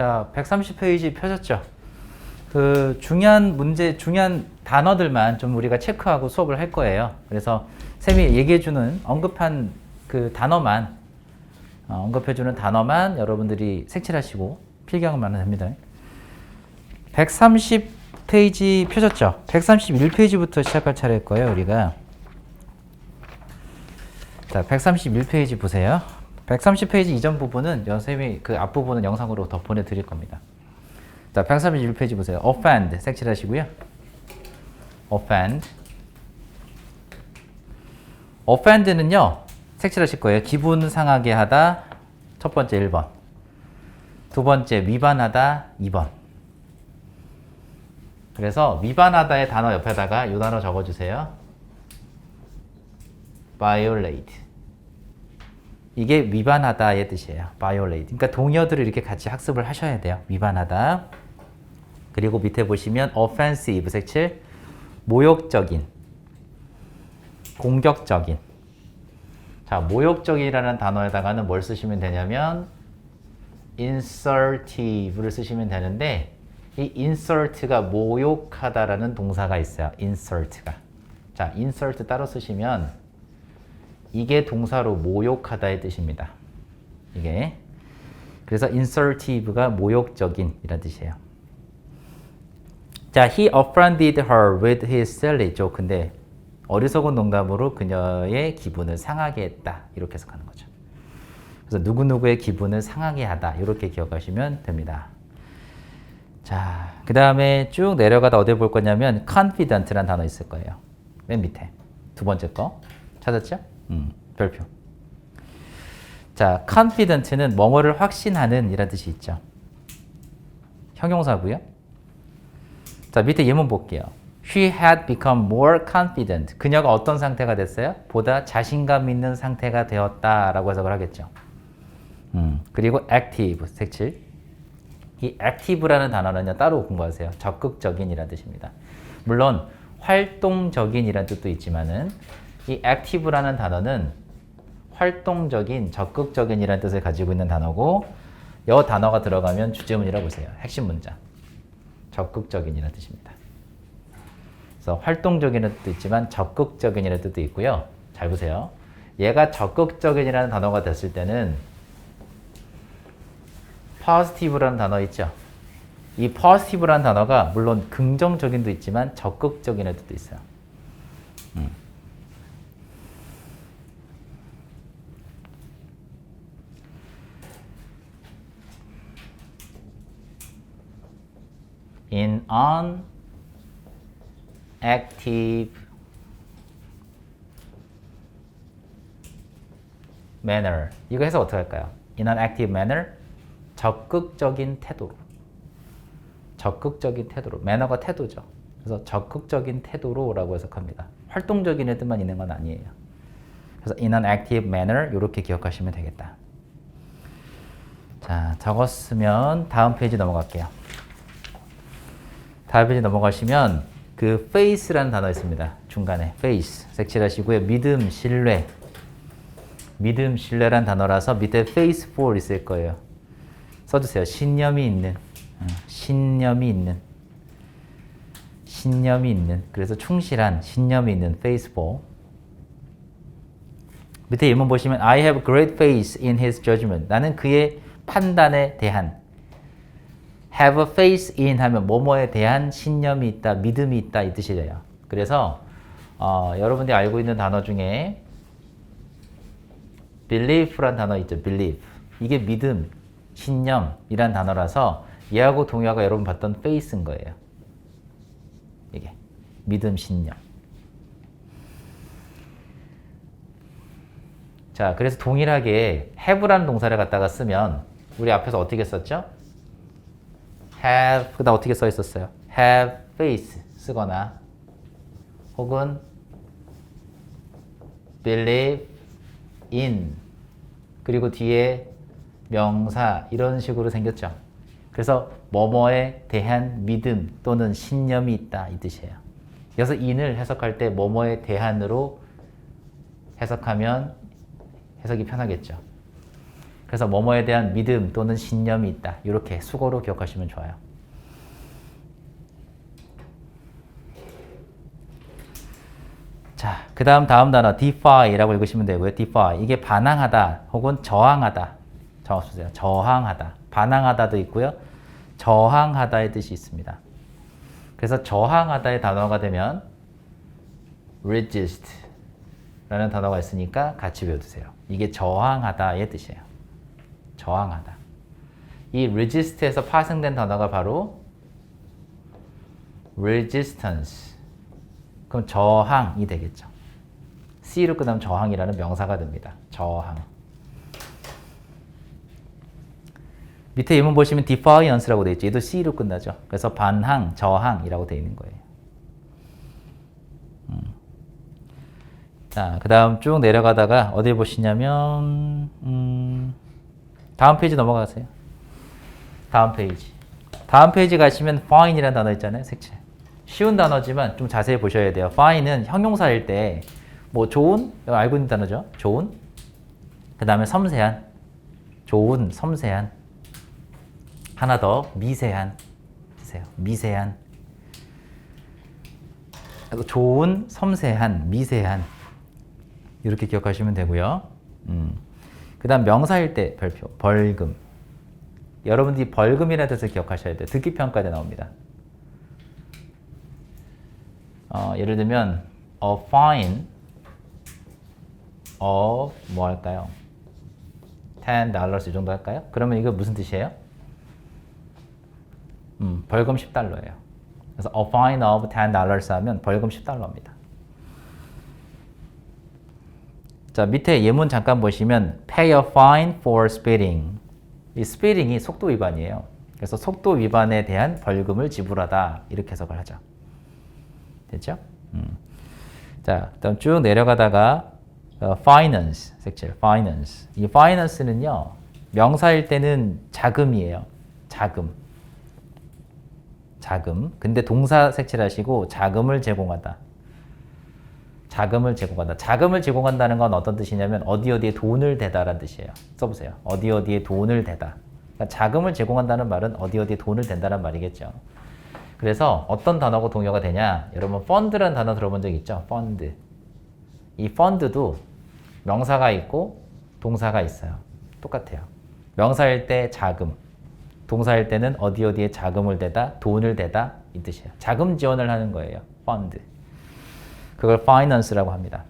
자, 130페이지 펴졌죠? 그 중요한 문제, 중요한 단어들만 좀 우리가 체크하고 수업을 할 거예요. 그래서 쌤이 얘기해주는 언급한 그 단어만, 언급해주는 단어만 여러분들이 색칠하시고 필기하면 됩니다. 130페이지 펴졌죠? 131페이지부터 시작할 차례일 거예요, 우리가. 자, 131페이지 보세요. 130페이지 이전 부분은 선생님이 그 앞부분은 영상으로 더 보내드릴 겁니다. 자, 131페이지 보세요. offend 색칠하시고요. offend는요, 색칠하실 거예요. 기분 상하게 하다, 첫 번째 1번. 두 번째, 위반하다, 2번. 그래서 위반하다의 단어 옆에다가 이 단어 적어주세요. violate. 이게 위반하다의 뜻이에요. violate. 그러니까 동의어들을 이렇게 같이 학습을 하셔야 돼요. 위반하다. 그리고 밑에 보시면 offensive 색칠. 모욕적인. 공격적인. 자, 모욕적이라는 단어에다가는 뭘 쓰시면 되냐면 insultive를 쓰시면 되는데 이 insult가 모욕하다라는 동사가 있어요. insult가. 자, insult 따로 쓰시면 이게 동사로 모욕하다의 뜻입니다. 이게. 그래서 insultive가 모욕적인 이란 뜻이에요. 자, he offended her with his silly joke인데 어리석은 농담으로 그녀의 기분을 상하게 했다. 이렇게 해석하는 거죠. 그래서 누구누구의 기분을 상하게 하다. 이렇게 기억하시면 됩니다. 자, 그 다음에 쭉 내려가다 어디 볼 거냐면 confident라는 단어 있을 거예요. 맨 밑에. 두 번째 거. 찾았죠? 별표. 자, confident는 뭐뭐를 확신하는 이란 뜻이 있죠. 형용사고요. 자, 밑에 예문 볼게요. She had become more confident. 그녀가 어떤 상태가 됐어요? 보다 자신감 있는 상태가 되었다라고 해석을 하겠죠. 그리고 active, 색칠. 이 active라는 단어는요, 따로 공부하세요. 적극적인이라는 뜻입니다. 물론 활동적인이라는 뜻도 있지만은 이 active라는 단어는 활동적인, 적극적인이라는 뜻을 가지고 있는 단어고 이 단어가 들어가면 주제문이라고 보세요. 핵심 문장. 적극적인이라는 뜻입니다. 그래서 활동적인이라는 뜻도 있지만 적극적인이라는 뜻도 있고요. 잘 보세요. 얘가 적극적인이라는 단어가 됐을 때는 positive라는 단어 있죠. 이 positive라는 단어가 물론 긍정적인도 있지만 적극적인이라는 뜻도 있어요. in an active manner. 이거 해서 어떻게 할까요? in an active manner. 적극적인 태도로. 적극적인 태도로. 매너가 태도죠. 그래서 적극적인 태도로라고 해석합니다. 활동적인 뜻만 있는 건 아니에요. 그래서 in an active manner 이렇게 기억하시면 되겠다. 자, 적었으면 다음 페이지 넘어갈게요. 다음 페이지 넘어가시면 그 face라는 단어 있습니다. 중간에 face 색칠하시고요. 믿음, 신뢰. 믿음, 신뢰란 단어라서 밑에 faithful 있을 거예요. 써주세요. 신념이 있는. 신념이 있는. 신념이 있는. 그래서 충실한, 신념이 있는 faithful. 밑에 예문 보시면 I have great faith in his judgment. 나는 그의 판단에 대한 have a faith in 하면 뭐뭐에 대한 신념이 있다, 믿음이 있다 이 뜻이래요. 그래서 여러분들이 알고 있는 단어 중에 belief란 단어 있죠. belief. 이게 믿음, 신념이란 단어라서 얘하고 동의어가 여러분 봤던 faith인 거예요. 이게 믿음, 신념. 자, 그래서 동일하게 have라는 동사를 갖다가 쓰면 우리 앞에서 어떻게 썼죠? have, 그다음 어떻게 써 있었어요? have faith 쓰거나 혹은 believe in 그리고 뒤에 명사 이런 식으로 생겼죠. 그래서 뭐뭐에 대한 믿음 또는 신념이 있다 이 뜻이에요. 그래서 in을 해석할 때 뭐뭐에 대한으로 해석하면 해석이 편하겠죠. 그래서 뭐뭐에 대한 믿음 또는 신념이 있다. 이렇게 수거로 기억하시면 좋아요. 자, 그 다음 단어 defy라고 읽으시면 되고요. defy. 이게 반항하다 혹은 저항하다. 적어주세요. 저항하다. 반항하다도 있고요. 저항하다의 뜻이 있습니다. 그래서 저항하다의 단어가 되면 resist 라는 단어가 있으니까 같이 외워두세요. 이게 저항하다의 뜻이에요. 저항하다. 이 resist에서 파생된 단어가 바로 resistance. 그럼 저항이 되겠죠. C로 끝나면 저항이라는 명사가 됩니다. 저항. 밑에 예문 보시면 defiance라고 되어 있죠. 얘도 C로 끝나죠. 그래서 반항, 저항이라고 되어 있는 거예요. 자, 그 다음 쭉 내려가다가 어디 보시냐면 다음 페이지 넘어가세요. 다음 페이지. 다음 페이지 가시면 fine이라는 단어 있잖아요. 색칠. 쉬운 단어지만 좀 자세히 보셔야 돼요. fine은 형용사일 때 뭐 좋은, 알고 있는 단어죠. 좋은. 그 다음에 섬세한. 좋은, 섬세한. 하나 더 미세한. 주세요. 미세한. 좋은, 섬세한, 미세한. 이렇게 기억하시면 되고요. 그 다음 명사일 때 별표, 벌금. 여러분들이 벌금이라는 뜻을 기억하셔야 돼요. 듣기 평가에 나옵니다. 예를 들면 a fine of 뭐 할까요? $10 이 정도 할까요? 그러면 이거 무슨 뜻이에요? 벌금 $10예요. 그래서 a fine of $10 하면 벌금 $10입니다. 자, 밑에 예문 잠깐 보시면 pay a fine for speeding. 이 speeding이 속도 위반이에요. 그래서 속도 위반에 대한 벌금을 지불하다. 이렇게 해석을 하죠. 됐죠? 자, 그다음 쭉 내려가다가 finance, 색칠, finance. 이 finance는요, 명사일 때는 자금이에요. 자금. 자금. 근데 동사 색칠하시고 자금을 제공하다. 자금을 제공한다. 자금을 제공한다는 건 어떤 뜻이냐면 어디에 돈을 대다라는 뜻이에요. 써보세요. 어디에 돈을 대다. 그러니까 자금을 제공한다는 말은 어디에 돈을 댄다는 말이겠죠. 그래서 어떤 단어가 동요가 되냐? 여러분 펀드라는 단어 들어본 적 있죠? 펀드. 이 펀드도 명사가 있고 동사가 있어요. 똑같아요. 명사일 때 자금, 동사일 때는 어디에 자금을 대다, 돈을 대다 이 뜻이에요. 자금 지원을 하는 거예요. 펀드. 그걸 finance라고 합니다.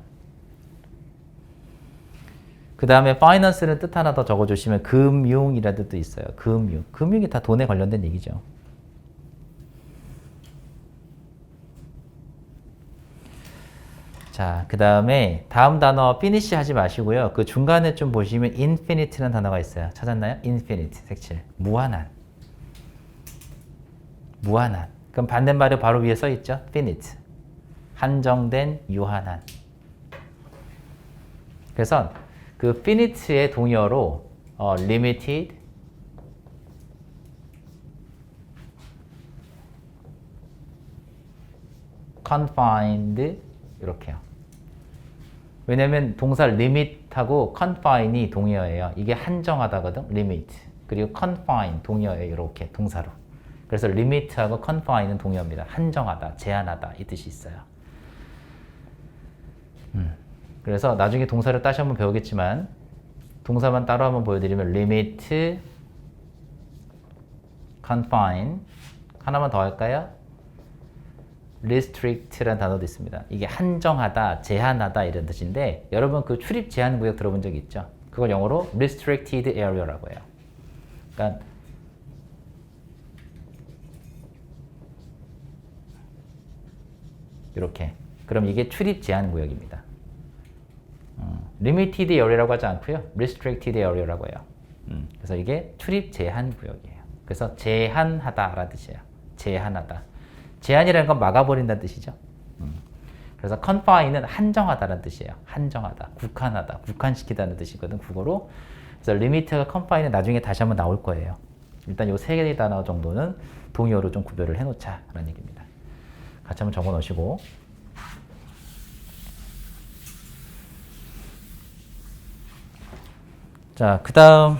그 다음에 finance는 뜻 하나 더 적어주시면 금융이라는 뜻도 있어요. 금융. 금융이 다 돈에 관련된 얘기죠. 자, 그 다음에 다음 단어 finish 하지 마시고요. 그 중간에 좀 보시면 infinite라는 단어가 있어요. 찾았나요? infinite, 색칠. 무한한. 무한한. 그럼 반대말이 바로 위에 써 있죠? finite. 한정된, 유한한. 그래서 그 finite의 동의어로 limited, confined 이렇게요. 왜냐면 동사 limit하고 confine이 동의어예요. 이게 한정하다거든. limit. 그리고 confine 동의어예요. 이렇게 동사로. 그래서 limit하고 confine은 동의어입니다. 한정하다, 제한하다 이 뜻이 있어요. 그래서 나중에 동사를 다시 한번 배우겠지만 동사만 따로 한번 보여드리면 limit, confine 하나만 더 할까요? restrict라는 단어도 있습니다. 이게 한정하다, 제한하다 이런 뜻인데 여러분 그 출입 제한 구역 들어본 적 있죠? 그걸 영어로 restricted area라고 해요. 그러니까 이렇게. 그럼 이게 출입 제한 구역입니다. limited area라고 하지 않고요. restricted area라고 해요. 그래서 이게 출입 제한 구역이에요. 그래서 제한하다라는 뜻이에요. 제한하다. 제한이라는 건 막아버린다는 뜻이죠. 그래서 confine은 한정하다라는 뜻이에요. 한정하다, 국한하다, 국한시키다는 뜻이거든, 국어로. 그래서 limit가 confine은 나중에 다시 한번 나올 거예요. 일단 이 세 개의 단어 정도는 동의어로 좀 구별을 해놓자라는 얘기입니다. 같이 한번 적어 놓으시고. 자, 그 다음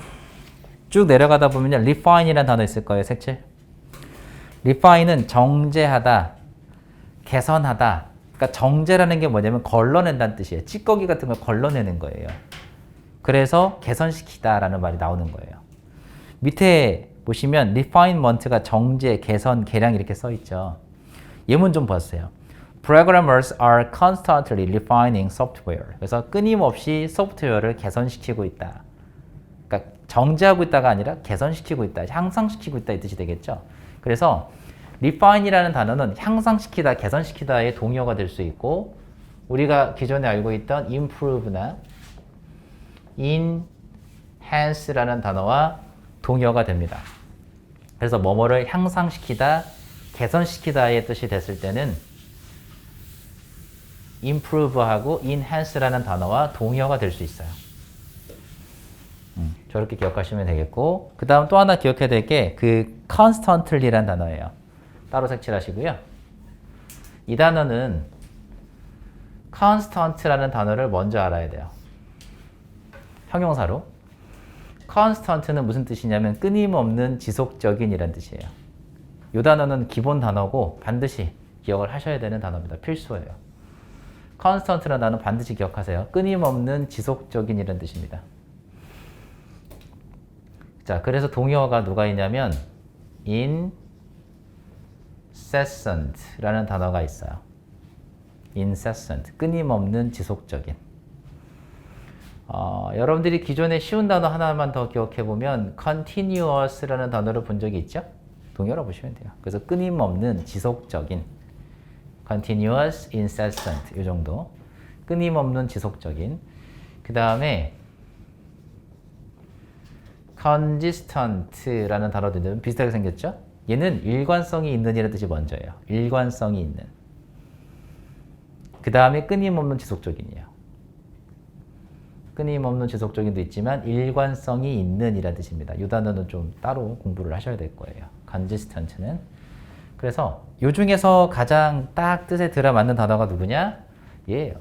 쭉 내려가다 보면요. refine이라는 단어 있을 거예요. 색칠. refine은 정제하다, 개선하다. 그러니까 정제라는 게 뭐냐면 걸러낸다는 뜻이에요. 찌꺼기 같은 걸 걸러내는 거예요. 그래서 개선시키다라는 말이 나오는 거예요. 밑에 보시면 refinement가 정제, 개선, 개량 이렇게 써 있죠. 예문 좀 보세요. Programmers are constantly refining software. 그래서 끊임없이 소프트웨어를 개선시키고 있다. 그러니까 정제하고 있다가 아니라 개선시키고 있다, 향상시키고 있다 이 뜻이 되겠죠. 그래서 refine이라는 단어는 향상시키다, 개선시키다의 동의어가 될 수 있고 우리가 기존에 알고 있던 improve나 enhance라는 단어와 동의어가 됩니다. 그래서 뭐뭐를 향상시키다, 개선시키다의 뜻이 됐을 때는 improve하고 enhance라는 단어와 동의어가 될 수 있어요. 저렇게 기억하시면 되겠고 그 다음 또 하나 기억해야 될 게 그 constantly라는 단어예요. 따로 색칠하시고요. 이 단어는 constant라는 단어를 먼저 알아야 돼요. 형용사로. constant는 무슨 뜻이냐면 끊임없는 지속적인 이란 뜻이에요. 이 단어는 기본 단어고 반드시 기억을 하셔야 되는 단어입니다. 필수예요. constant라는 단어 반드시 기억하세요. 끊임없는 지속적인 이란 뜻입니다. 자, 그래서 동의어가 누가 있냐면 incessant라는 단어가 있어요. incessant, 끊임없는 지속적인. 여러분들이 기존에 쉬운 단어 하나만 더 기억해보면 continuous라는 단어를 본 적이 있죠? 동의어로 보시면 돼요. 그래서 끊임없는 지속적인 continuous, incessant 이 정도 끊임없는 지속적인. 그 다음에 consistent라는 단어도 비슷하게 생겼죠? 얘는 일관성이 있는 이라는 뜻이 먼저예요. 일관성이 있는. 그 다음에 끊임없는 지속적인이에요. 끊임없는 지속적인도 있지만 일관성이 있는 이라는 뜻입니다. 이 단어는 좀 따로 공부를 하셔야 될 거예요. consistent는. 그래서 이 중에서 가장 딱 뜻에 들어맞는 단어가 누구냐? 얘예요.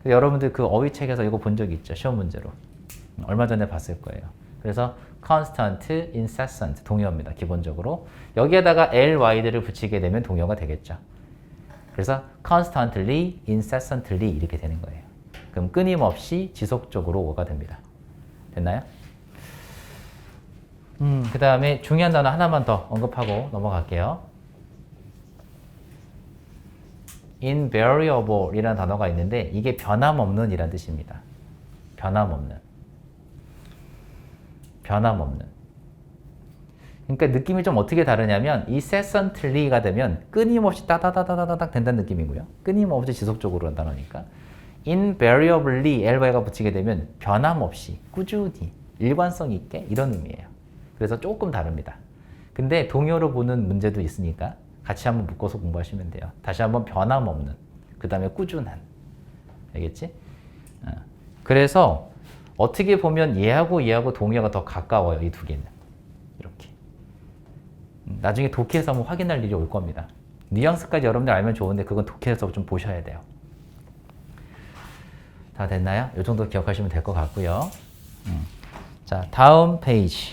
여러분들 그 어휘책에서 이거 본 적 있죠? 시험 문제로. 얼마 전에 봤을 거예요. 그래서 constant, incessant 동의어입니다. 기본적으로. 여기에다가 ly를 붙이게 되면 동의어가 되겠죠. 그래서 constantly, incessantly 이렇게 되는 거예요. 그럼 끊임없이 지속적으로가 됩니다. 됐나요? 그 다음에 중요한 단어 하나만 더 언급하고 넘어갈게요. invariable 이라는 단어가 있는데 이게 변함없는 이란 뜻입니다. 변함없는. 변함없는. 그러니까 느낌이 좀 어떻게 다르냐면 incessantly가 되면 끊임없이 따다다다다닥 된다는 느낌이고요. 끊임없이 지속적으로 한다니까. invariably ly가 붙이게 되면 변함없이, 꾸준히, 일관성 있게 이런 의미예요. 그래서 조금 다릅니다. 근데 동의어로 보는 문제도 있으니까 같이 한번 묶어서 공부하시면 돼요. 다시 한번 변함없는, 그 다음에 꾸준한. 알겠지? 그래서 어떻게 보면 얘하고 동의어가 더 가까워요. 이 두 개는. 이렇게. 나중에 독해에서 한번 확인할 일이 올 겁니다. 뉘앙스까지 여러분들 알면 좋은데 그건 독해에서 좀 보셔야 돼요. 다 됐나요? 이 정도 기억하시면 될 것 같고요. 자, 다음 페이지.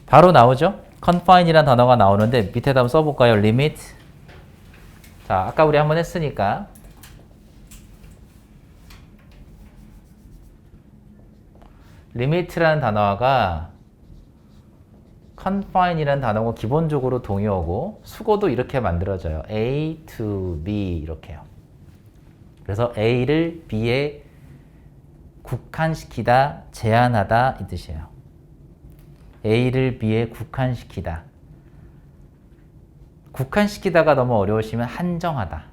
바로 나오죠? confine이라는 단어가 나오는데 밑에다 한번 써볼까요? limit. 자, 아까 우리 한번 했으니까 limit라는 단어가 confine이라는 단어가 기본적으로 동의어고 수거도 이렇게 만들어져요. A to B 이렇게요. 그래서 A를 B에 국한시키다, 제한하다 이 뜻이에요. A를 B에 국한시키다. 국한시키다가 너무 어려우시면 한정하다.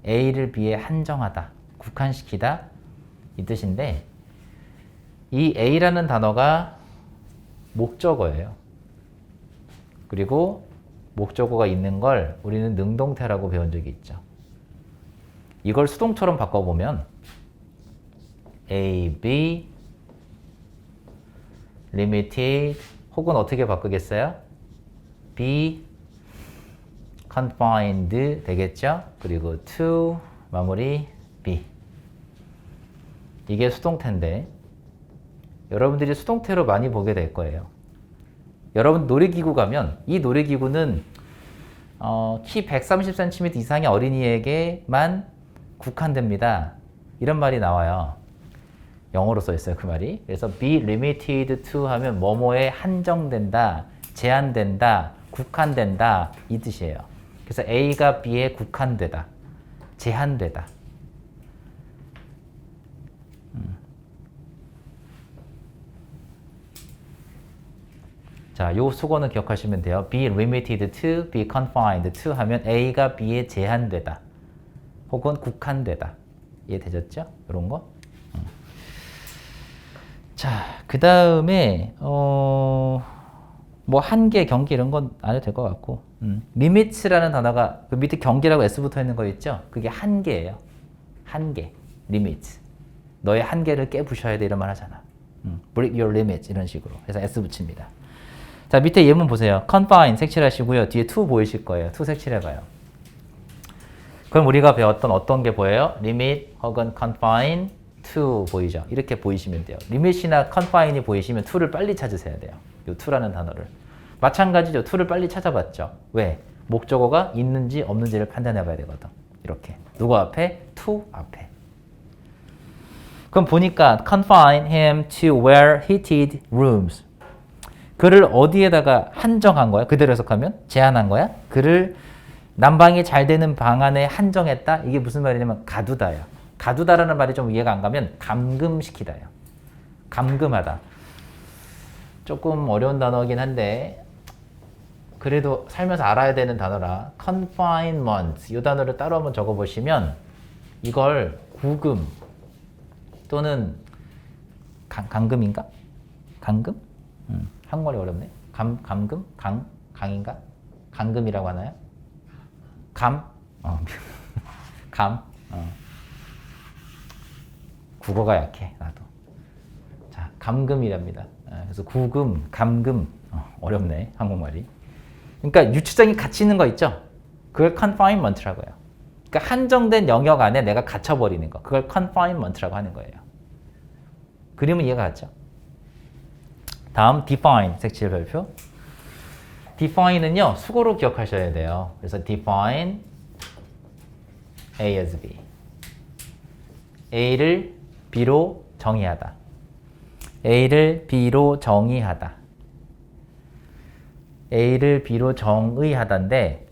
A를 B에 한정하다. 국한시키다 이 뜻인데 이 A라는 단어가 목적어예요. 그리고 목적어가 있는 걸 우리는 능동태라고 배운 적이 있죠. 이걸 수동처럼 바꿔보면 A, B, limited 혹은 어떻게 바꾸겠어요? B, confined 되겠죠? 그리고 to 마무리 B. 이게 수동태인데 여러분들이 수동태로 많이 보게 될 거예요. 여러분 놀이기구 가면 이 놀이기구는 키 130cm 이상의 어린이에게만 국한됩니다. 이런 말이 나와요. 영어로 써 있어요, 그 말이. 그래서 be limited to 하면 뭐뭐에 한정된다, 제한된다, 국한된다 이 뜻이에요. 그래서 A가 B에 국한되다, 제한되다. 자, 요 수거는 기억하시면 돼요. be limited to, be confined to 하면 A가 B에 제한되다 혹은 국한되다. 이해되셨죠? 이런 거. 자, 그 다음에 뭐 한계, 경계 이런 건 안 해도 될 것 같고 limits라는 단어가 그 밑에 경계라고 S 붙어 있는 거 있죠? 그게 한계예요. 한계, limits. 너의 한계를 깨부셔야 돼 이런 말 하잖아. break your limits 이런 식으로. 그래서 S 붙입니다. 자, 밑에 예문 보세요. confine 색칠하시고요. 뒤에 to 보이실 거예요. to 색칠해봐요. 그럼 우리가 배웠던 어떤 게 보여요? limit 혹은 confine, to 보이죠? 이렇게 보이시면 돼요. limit이나 confine이 보이시면 to를 빨리 찾으셔야 돼요. 이 to라는 단어를. 마찬가지죠. to를 빨리 찾아봤죠. 왜? 목적어가 있는지 없는지를 판단해 봐야 되거든. 이렇게. 누구 앞에? to 앞에. 그럼 보니까 confine him to wear heated rooms. 그를 어디에다가 한정한 거야? 그대로 해석하면? 제한한 거야? 그를 난방이 잘 되는 방 안에 한정했다? 이게 무슨 말이냐면 가두다야. 가두다라는 말이 좀 이해가 안 가면 감금시키다야. 감금하다. 조금 어려운 단어긴 한데 그래도 살면서 알아야 되는 단어라. confinement 이 단어를 따로 한번 적어보시면 이걸 구금 또는 강금인가? 강금? 한국말이 어렵네. 감금? 강인가? 강금이라고 하나요? 감? 감? 국어가 약해, 나도. 자, 감금이랍니다. 그래서 구금, 감금. 어렵네, 한국말이. 그러니까 유추장이 갇혀 있는 거 있죠? 그걸 confinement라고 해요. 그러니까 한정된 영역 안에 내가 갇혀버리는 거. 그걸 confinement라고 하는 거예요. 그림은 이해가 갔죠? 다음 define, 색칠 별표. define은요, 수고로 기억하셔야 돼요. 그래서 define A as B. A를 B로 정의하다. A를 B로 정의하다. A를 B로 정의하다인데,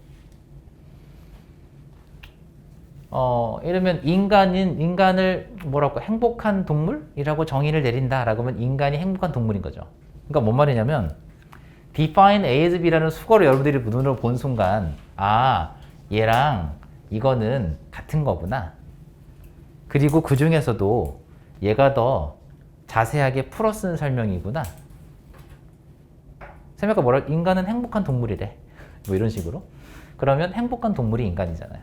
이러면 인간을 뭐라고 행복한 동물이라고 정의를 내린다라고 하면 인간이 행복한 동물인 거죠. 그러니까 뭔 말이냐면 define A as B라는 수거를 여러분들이 눈으로 본 순간 아, 얘랑 이거는 같은 거구나. 그리고 그 중에서도 얘가 더 자세하게 풀어 쓴 설명이구나. 쌤아까 뭐라 인간은 행복한 동물이래. 뭐 이런 식으로. 그러면 행복한 동물이 인간이잖아요.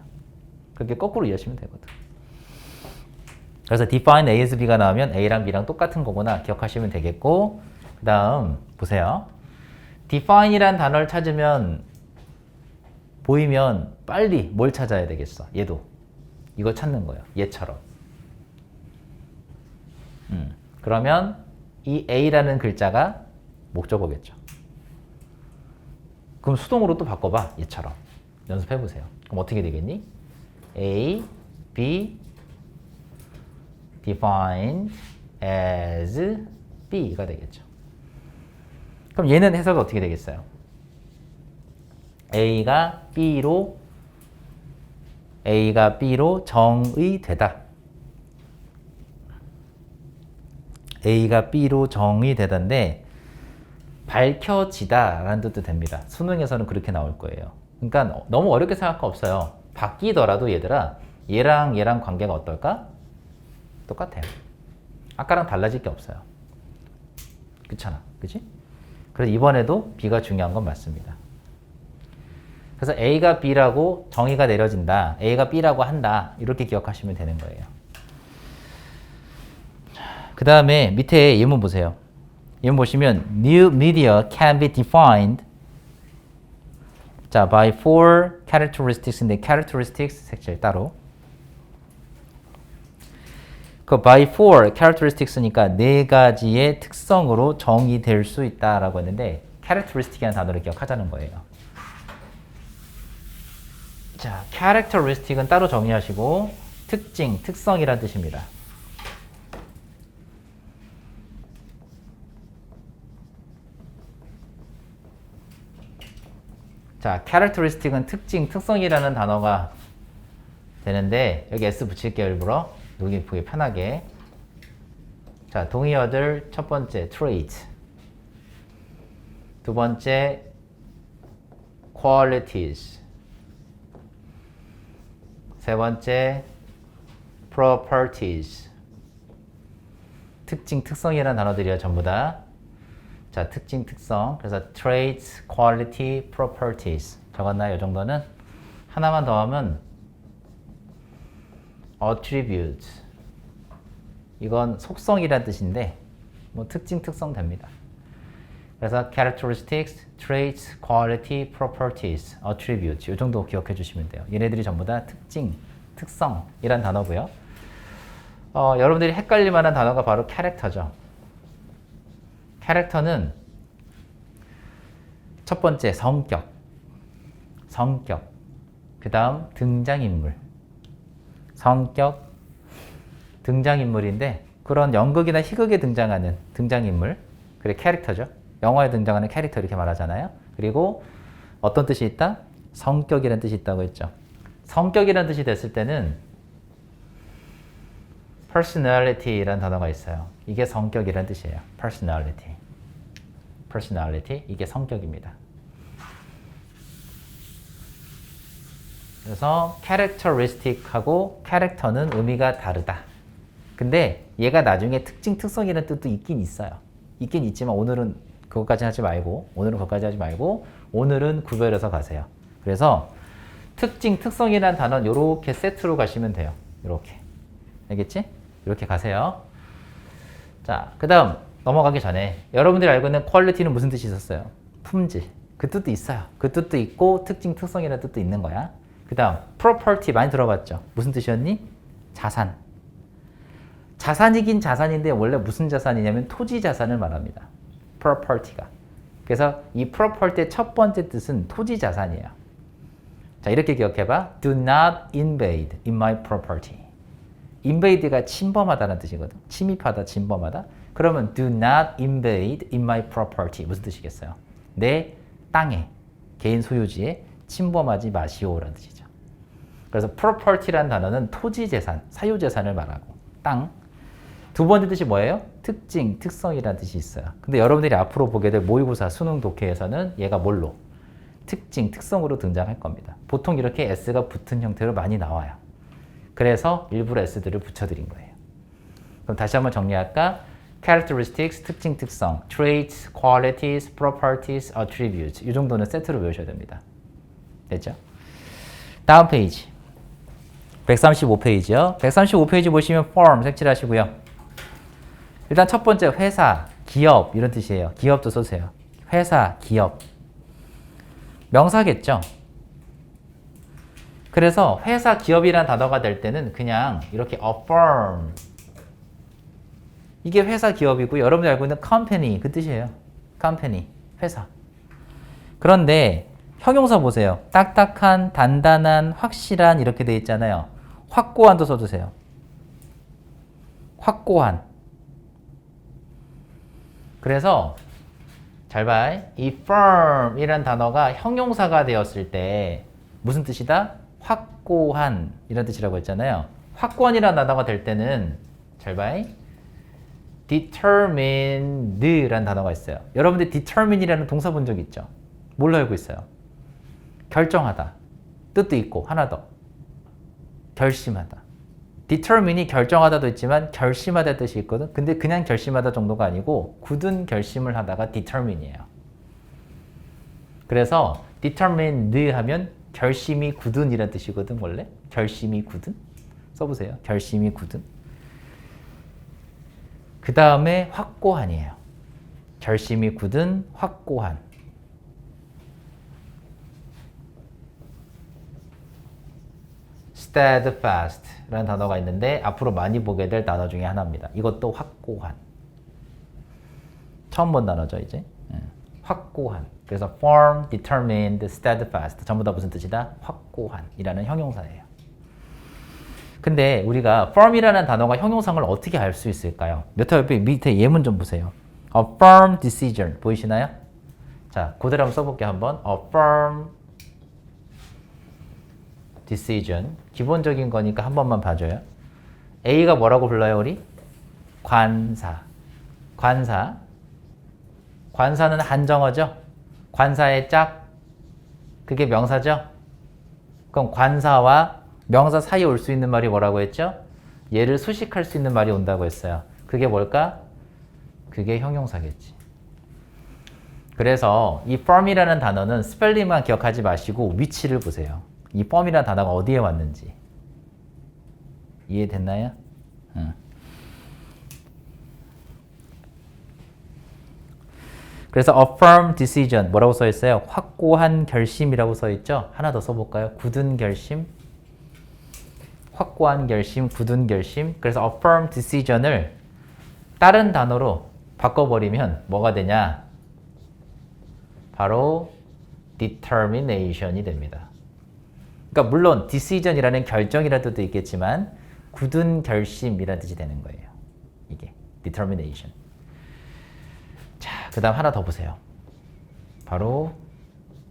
그렇게 거꾸로 이해하시면 되거든. 그래서 define A as B가 나오면 A랑 B랑 똑같은 거구나 기억하시면 되겠고, 그 다음 보세요. define이란 단어를 찾으면 보이면 빨리 뭘 찾아야 되겠어? 얘도 이거 찾는 거예요. 얘처럼. 그러면 이 A라는 글자가 목적어겠죠. 그럼 수동으로 또 바꿔봐. 얘처럼. 연습해보세요. 그럼 어떻게 되겠니? A, B, defined as B가 되겠죠. 그럼 얘는 해석이 어떻게 되겠어요? A가 B로 정의되다. A가 B로 정의되다인데 밝혀지다 라는 뜻도 됩니다. 수능에서는 그렇게 나올 거예요. 그러니까 너무 어렵게 생각할 거 없어요. 바뀌더라도 얘들아 얘랑 관계가 어떨까? 똑같아요. 아까랑 달라질 게 없어요. 그렇잖아. 그치? 그래서 이번에도 B가 중요한 건 맞습니다. 그래서 A가 B라고 정의가 내려진다. A가 B라고 한다. 이렇게 기억하시면 되는 거예요. 그 다음에 밑에 예문 보세요. 예문 보시면 New media can be defined 자, by four characteristics인데 characteristics 색칠 따로 그 by four characteristics니까 네 가지의 특성으로 정의될 수 있다라고 했는데 characteristic이라는 단어를 기억하자는 거예요. 자, characteristic은 따로 정의하시고 특징, 특성이란 뜻입니다. 자, characteristic은 특징, 특성이라는 단어가 되는데 여기 S 붙일게요, 일부러. 여기 보기 편하게. 자, 동의어들 첫 번째 trait, 두 번째 qualities, 세 번째 properties. 특징, 특성이라는 단어들이에요, 전부 다. 자, 특징, 특성. 그래서 traits, quality, properties. 적었나요? 이 정도는? 하나만 더 하면 attribute. 이건 속성이란 뜻인데 뭐 특징, 특성 됩니다. 그래서 characteristics, traits, quality, properties, attributes. 이 정도 기억해 주시면 돼요. 얘네들이 전부 다 특징, 특성이란 단어고요. 여러분들이 헷갈릴 만한 단어가 바로 캐릭터죠. 캐릭터는 첫 번째 성격, 그 다음 등장인물, 성격, 등장인물인데 그런 연극이나 희극에 등장하는 등장인물, 그게 캐릭터죠. 영화에 등장하는 캐릭터 이렇게 말하잖아요. 그리고 어떤 뜻이 있다? 성격이라는 뜻이 있다고 했죠. 성격이라는 뜻이 됐을 때는 personality라는 단어가 있어요. 이게 성격이라는 뜻이에요. personality, 이게 성격입니다. 그래서 characteristic하고 캐릭터는 의미가 다르다. 근데 얘가 나중에 특징, 특성이라는 뜻도 있긴 있어요. 있긴 있지만 오늘은 그것까지 하지 말고 오늘은 구별해서 가세요. 그래서 특징, 특성이라는 단어는 이렇게 세트로 가시면 돼요. 이렇게. 알겠지? 이렇게 가세요. 자, 그 다음 넘어가기 전에 여러분들이 알고 있는 퀄리티는 무슨 뜻이 있었어요? 품질. 그 뜻도 있어요. 그 뜻도 있고 특징, 특성이라는 뜻도 있는 거야. 그 다음 property 많이 들어봤죠? 무슨 뜻이었니? 자산. 자산이긴 자산인데 원래 무슨 자산이냐면 토지 자산을 말합니다. property가. 그래서 이 property의 첫 번째 뜻은 토지 자산이에요. 자, 이렇게 기억해봐. Do not invade in my property. invade가 침범하다는 뜻이거든. 침입하다, 침범하다. 그러면 do not invade in my property. 무슨 뜻이겠어요? 내 땅에, 개인 소유지에 침범하지 마시오라는 뜻이죠. 그래서 property라는 단어는 토지 재산, 사유 재산을 말하고 땅. 두 번째 뜻이 뭐예요? 특징, 특성이라는 뜻이 있어요. 근데 여러분들이 앞으로 보게 될 모의고사, 수능, 독해에서는 얘가 뭘로? 특징, 특성으로 등장할 겁니다. 보통 이렇게 S가 붙은 형태로 많이 나와요. 그래서 일부러 S들을 붙여드린 거예요. 그럼 다시 한번 정리할까? characteristics, 특징, 특성, traits, qualities, properties, attributes. 이 정도는 세트로 외우셔야 됩니다. 됐죠? 다음 페이지. 135페이지요. 135페이지 보시면 form 색칠하시고요. 일단 첫 번째 회사, 기업 이런 뜻이에요. 기업도 써주세요. 회사, 기업. 명사겠죠? 그래서 회사, 기업이라는 단어가 될 때는 그냥 이렇게 a firm. 이게 회사, 기업이고 여러분이 알고 있는 company 그 뜻이에요. company, 회사. 그런데 형용사 보세요. 딱딱한, 단단한, 확실한 이렇게 돼 있잖아요. 확고한도 써주세요. 확고한. 그래서 잘 봐. 이 firm이란 단어가 형용사가 되었을 때 무슨 뜻이다? 확고한 이런 뜻이라고 했잖아요. 확고한이라는 단어가 될 때는 잘 봐. determined라는 단어가 있어요. 여러분들 determine이라는 동사 본 적 있죠? 뭘로 알고 있어요? 결정하다. 뜻도 있고 하나 더. 결심하다. determine이 결정하다도 있지만 결심하다 뜻이 있거든. 근데 그냥 결심하다 정도가 아니고 굳은 결심을 하다가 determine이에요. 그래서 determined 하면 결심이 굳은 이란 뜻이거든 원래. 결심이 굳은. 써보세요. 결심이 굳은. 그 다음에 확고한이에요. 결심이 굳은, 확고한. steadfast라는 단어가 있는데 앞으로 많이 보게 될 단어 중에 하나입니다. 이것도 확고한. 처음 본 단어죠, 이제. 확고한. 그래서 firm, determined, steadfast. 전부 다 무슨 뜻이다? 확고한이라는 형용사예요. 근데 우리가 firm이라는 단어가 형용사를 어떻게 알 수 있을까요? 옆에 밑에 예문 좀 보세요. A firm decision. 보이시나요? 자, 그대로 한번 써볼게요, 한번. A firm decision. 기본적인 거니까 한 번만 봐줘요. A가 뭐라고 불러요, 우리? 관사. 관사. 관사는 한정어죠? 관사의 짝. 그게 명사죠? 그럼 관사와 명사 사이에 올 수 있는 말이 뭐라고 했죠? 얘를 수식할 수 있는 말이 온다고 했어요. 그게 뭘까? 그게 형용사겠지. 그래서 이 firm이라는 단어는 스펠링만 기억하지 마시고 위치를 보세요. 이 firm이라는 단어가 어디에 왔는지. 이해됐나요? 응. 그래서 a firm decision 뭐라고 써 있어요? 확고한 결심이라고 써 있죠? 하나 더 써볼까요? 굳은 결심. 확고한 결심, 굳은 결심. 그래서 a firm decision을 다른 단어로 바꿔버리면 뭐가 되냐? 바로 determination이 됩니다. 그러니까 물론 decision이라는 결정이라는 뜻도 있겠지만 굳은 결심이라는 뜻이 되는 거예요. 이게 determination. 자, 그 다음 하나 더 보세요. 바로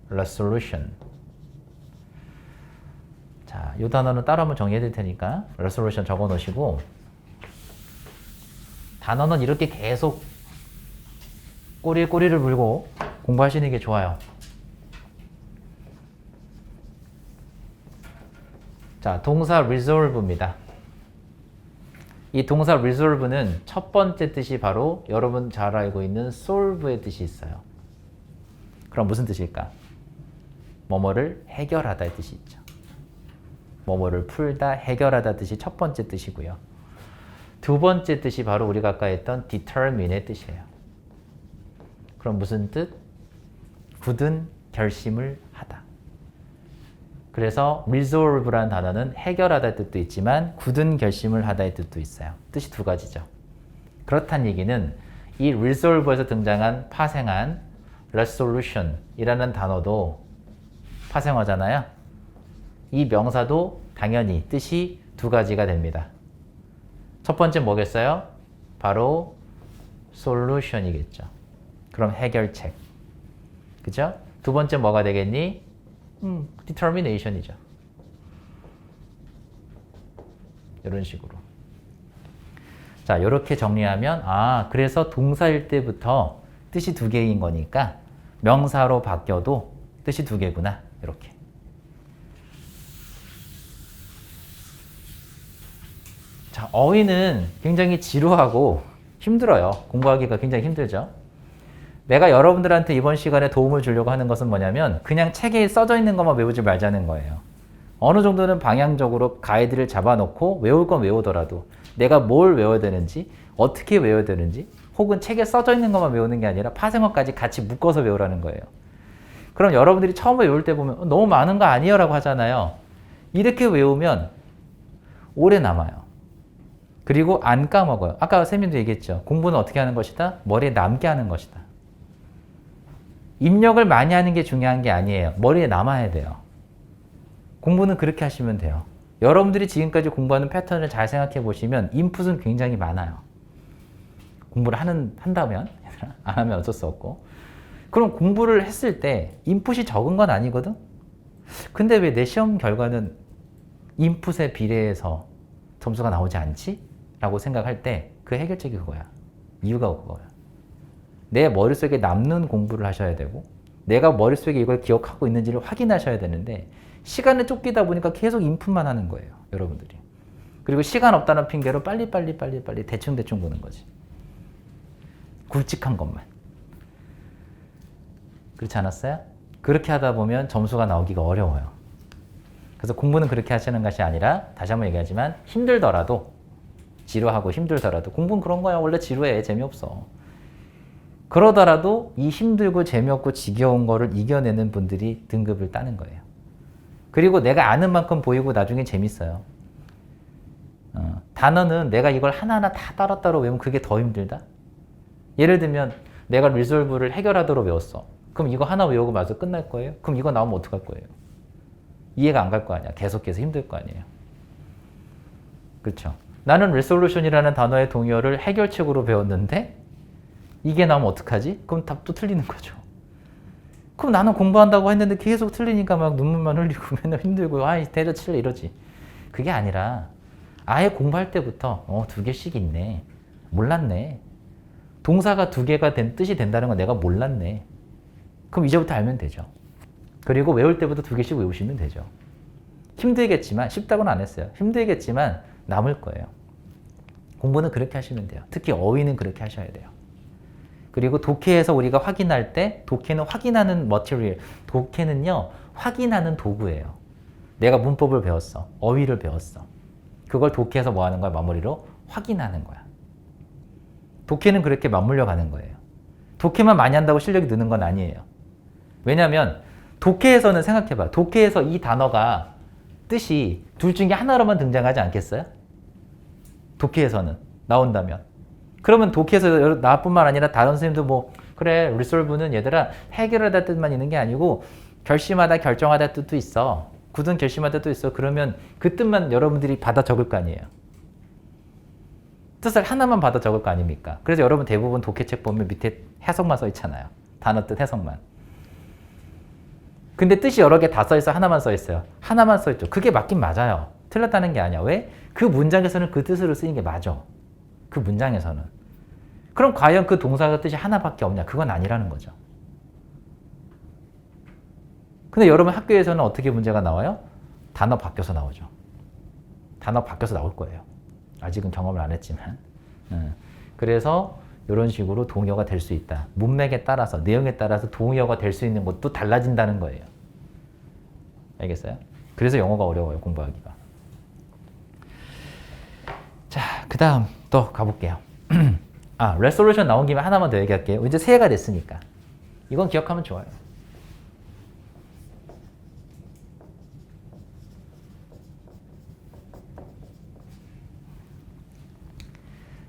resolution. 자, 이 단어는 따로 한번 정리해 드릴 테니까 resolution 적어 놓으시고 단어는 이렇게 계속 꼬리를 물고 공부하시는 게 좋아요. 자, 동사 resolve입니다. 이 동사 resolve는 첫 번째 뜻이 바로 여러분 잘 알고 있는 solve의 뜻이 있어요. 그럼 무슨 뜻일까? 뭐뭐를 해결하다의 뜻이 있죠. 뭐뭐를 풀다, 해결하다 뜻이 첫 번째 뜻이고요. 두 번째 뜻이 바로 우리가 아까 했던 determine의 뜻이에요. 그럼 무슨 뜻? 굳은 결심을 하다. 그래서 resolve라는 단어는 해결하다의 뜻도 있지만 굳은 결심을 하다의 뜻도 있어요. 뜻이 두 가지죠. 그렇다는 얘기는 이 resolve에서 등장한 파생한 resolution이라는 단어도 파생어잖아요. 이 명사도 당연히 뜻이 두 가지가 됩니다. 첫 번째 뭐겠어요? 바로 solution이겠죠. 그럼 해결책. 그죠? 두 번째 뭐가 되겠니? determination이죠. 이런 식으로. 자, 이렇게 정리하면 그래서 동사일 때부터 뜻이 두 개인 거니까 명사로 바뀌어도 뜻이 두 개구나. 이렇게. 자, 어휘는 굉장히 지루하고 힘들어요. 공부하기가 굉장히 힘들죠. 내가 여러분들한테 이번 시간에 도움을 주려고 하는 것은 뭐냐면 그냥 책에 써져 있는 것만 외우지 말자는 거예요. 어느 정도는 방향적으로 가이드를 잡아놓고 외울 건 외우더라도 내가 뭘 외워야 되는지, 어떻게 외워야 되는지, 혹은 책에 써져 있는 것만 외우는 게 아니라 파생어까지 같이 묶어서 외우라는 거예요. 그럼 여러분들이 처음에 외울 때 보면 너무 많은 거 아니에요? 라고 하잖아요. 이렇게 외우면 오래 남아요. 그리고 안 까먹어요. 아까 쌤님도 얘기했죠. 공부는 어떻게 하는 것이다? 머리에 남게 하는 것이다. 입력을 많이 하는 게 중요한 게 아니에요. 머리에 남아야 돼요. 공부는 그렇게 하시면 돼요. 여러분들이 지금까지 공부하는 패턴을 잘 생각해 보시면 인풋은 굉장히 많아요. 공부를 한다면, 안 하면 어쩔 수 없고. 그럼 공부를 했을 때 인풋이 적은 건 아니거든? 근데 왜 내 시험 결과는 인풋에 비례해서 점수가 나오지 않지? 라고 생각할 때 그 해결책이 그거야. 이유가 그거야. 내 머릿속에 남는 공부를 하셔야 되고 내가 머릿속에 이걸 기억하고 있는지를 확인하셔야 되는데 시간에 쫓기다 보니까 계속 인풋만 하는 거예요. 여러분들이. 그리고 시간 없다는 핑계로 빨리 대충 보는 거지. 굵직한 것만. 그렇지 않았어요? 그렇게 하다 보면 점수가 나오기가 어려워요. 그래서 공부는 그렇게 하시는 것이 아니라 다시 한번 얘기하지만 힘들더라도 지루하고 힘들더라도 공부는 그런 거야. 원래 지루해. 재미없어. 그러더라도 이 힘들고 재미없고 지겨운 거를 이겨내는 분들이 등급을 따는 거예요. 그리고 내가 아는 만큼 보이고 나중에 재밌어요. 단어는 내가 이걸 하나하나 다 따로따로 외우면 그게 더 힘들다. 예를 들면 내가 리졸브를 해결하도록 외웠어. 그럼 이거 하나 외우고 마저 끝날 거예요? 그럼 이거 나오면 어떡할 거예요? 이해가 안 갈 거 아니야. 계속해서 힘들 거 아니에요. 그렇죠? 나는 resolution이라는 단어의 동의어를 해결책으로 배웠는데 이게 나오면 어떡하지? 그럼 답도 틀리는 거죠. 그럼 나는 공부한다고 했는데 계속 틀리니까 막 눈물만 흘리고 맨날 힘들고 아이 때려칠래 이러지. 그게 아니라 아예 공부할 때부터 2개씩 있네. 몰랐네. 동사가 2개가 된 뜻이 된다는 건 내가 몰랐네. 그럼 이제부터 알면 되죠. 그리고 외울 때부터 2개씩 외우시면 되죠. 힘들겠지만 쉽다고는 안 했어요. 힘들겠지만 남을 거예요. 공부는 그렇게 하시면 돼요. 특히 어휘는 그렇게 하셔야 돼요. 그리고 독해에서 우리가 확인할 때 독해는 확인하는 머티리얼, 독해는요 확인하는 도구예요. 내가 문법을 배웠어. 어휘를 배웠어. 그걸 독해에서 뭐 하는 거야? 마무리로 확인하는 거야. 독해는 그렇게 맞물려 가는 거예요. 독해만 많이 한다고 실력이 느는 건 아니에요. 왜냐하면 독해에서는 생각해봐. 독해에서 이 단어가 뜻이 둘 중에 하나로만 등장하지 않겠어요? 독해에서는 나온다면. 그러면 독해에서 나뿐만 아니라 다른 선생님도 뭐 그래 resolve는 얘들아 해결하다 뜻만 있는 게 아니고 결심하다 결정하다 뜻도 있어. 굳은 결심하다 뜻도 있어. 그러면 그 뜻만 여러분들이 받아 적을 거 아니에요. 뜻을 하나만 받아 적을 거 아닙니까? 그래서 여러분 대부분 독해책 보면 밑에 해석만 써 있잖아요. 단어 뜻 해석만. 근데 뜻이 여러 개 다 써 있어 하나만 써 있어요. 하나만 써 있죠. 그게 맞긴 맞아요. 틀렸다는 게 아니야. 왜? 그 문장에서는 그 뜻으로 쓰인 게 맞아. 그 문장에서는. 그럼 과연 그 동사가 뜻이 하나밖에 없냐? 그건 아니라는 거죠. 근데 여러분 학교에서는 어떻게 문제가 나와요? 단어 바뀌어서 나오죠. 단어 바뀌어서 나올 거예요. 아직은 경험을 안 했지만. 그래서 이런 식으로 동의어가 될 수 있다. 문맥에 따라서, 내용에 따라서 동의어가 될 수 있는 것도 달라진다는 거예요. 알겠어요? 그래서 영어가 어려워요, 공부하기가. 자, 그 다음 또 가볼게요. resolution 나온 김에 하나만 더 얘기할게요. 이제 새해가 됐으니까. 이건 기억하면 좋아요.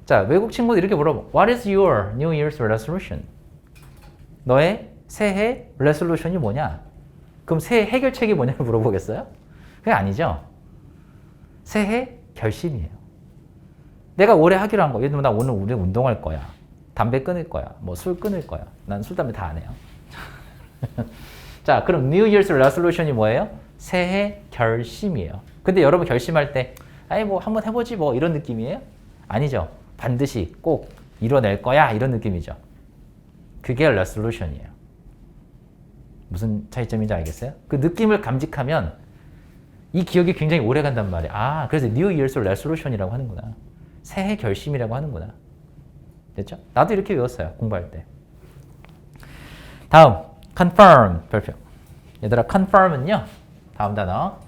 자, 외국 친구들 이렇게 물어봐. What is your New Year's resolution? 너의 새해 resolution이 뭐냐? 그럼 새해 해결책이 뭐냐고 물어보겠어요? 그게 아니죠. 새해 결심이에요. 내가 올해 하기로 한 거. 예를 들면 나 오늘 우리 운동할 거야. 담배 끊을 거야. 뭐 술 끊을 거야. 난 술, 담배 다 안 해요. 자, 그럼 New Year's resolution이 뭐예요? 새해 결심이에요. 근데 여러분 결심할 때 아니 뭐 한번 해보지 뭐 이런 느낌이에요? 아니죠. 반드시 꼭 이뤄낼 거야 이런 느낌이죠. 그게 resolution이에요. 무슨 차이점인지 알겠어요? 그 느낌을 감직하면 이 기억이 굉장히 오래 간단 말이에요. 그래서 New Year's resolution이라고 하는구나. 새해 결심이라고 하는구나. 됐죠? 나도 이렇게 외웠어요. 공부할 때. 다음 confirm 별표. 얘들아 confirm은요. 다음 단어.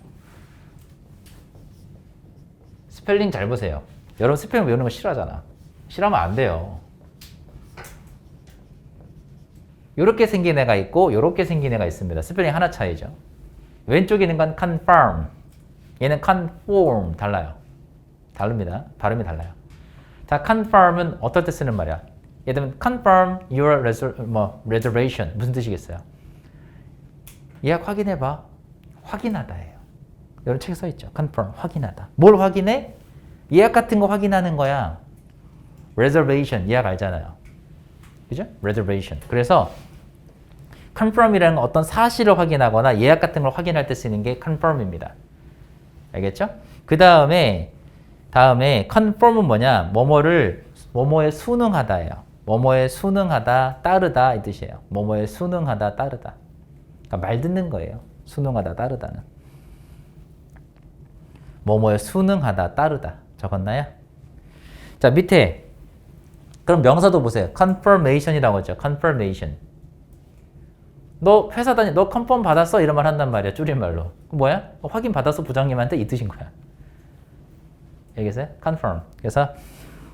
스펠링 잘 보세요. 여러분 스펠링 외우는 거 싫어하잖아. 싫어하면 안 돼요. 이렇게 생긴 애가 있고 이렇게 생긴 애가 있습니다. 스펠링 하나 차이죠. 왼쪽에 있는 건 confirm. 얘는 conform. 달라요. 다릅니다. 발음이 달라요. 자, confirm은 어떨 때 쓰는 말이야? 예를 들면 confirm your reservation. 무슨 뜻이겠어요? 예약 확인해봐. 확인하다예요. 이런 책에 써있죠. confirm. 확인하다. 뭘 확인해? 예약 같은 거 확인하는 거야. reservation. 예약 알잖아요. 그죠? reservation. 그래서 confirm이라는 건 어떤 사실을 확인하거나 예약 같은 걸 확인할 때 쓰는 게 confirm입니다. 알겠죠? 그 다음에 confirm은 뭐냐? 뭐뭐에 순응하다예요. 뭐뭐에 순응하다, 따르다 이 뜻이에요. 뭐뭐에 순응하다, 따르다. 그러니까 말 듣는 거예요. 순응하다, 따르다는. 뭐뭐에 순응하다, 따르다. 적었나요? 자, 밑에 그럼 명사도 보세요. confirmation이라고 하죠. confirmation. 너 회사 다니, 너 컨펌 받았어? 이런 말 한단 말이야. 줄임말로. 뭐야? 확인 받았어 부장님한테 이 뜻인 거야. 알겠어요? confirm. 그래서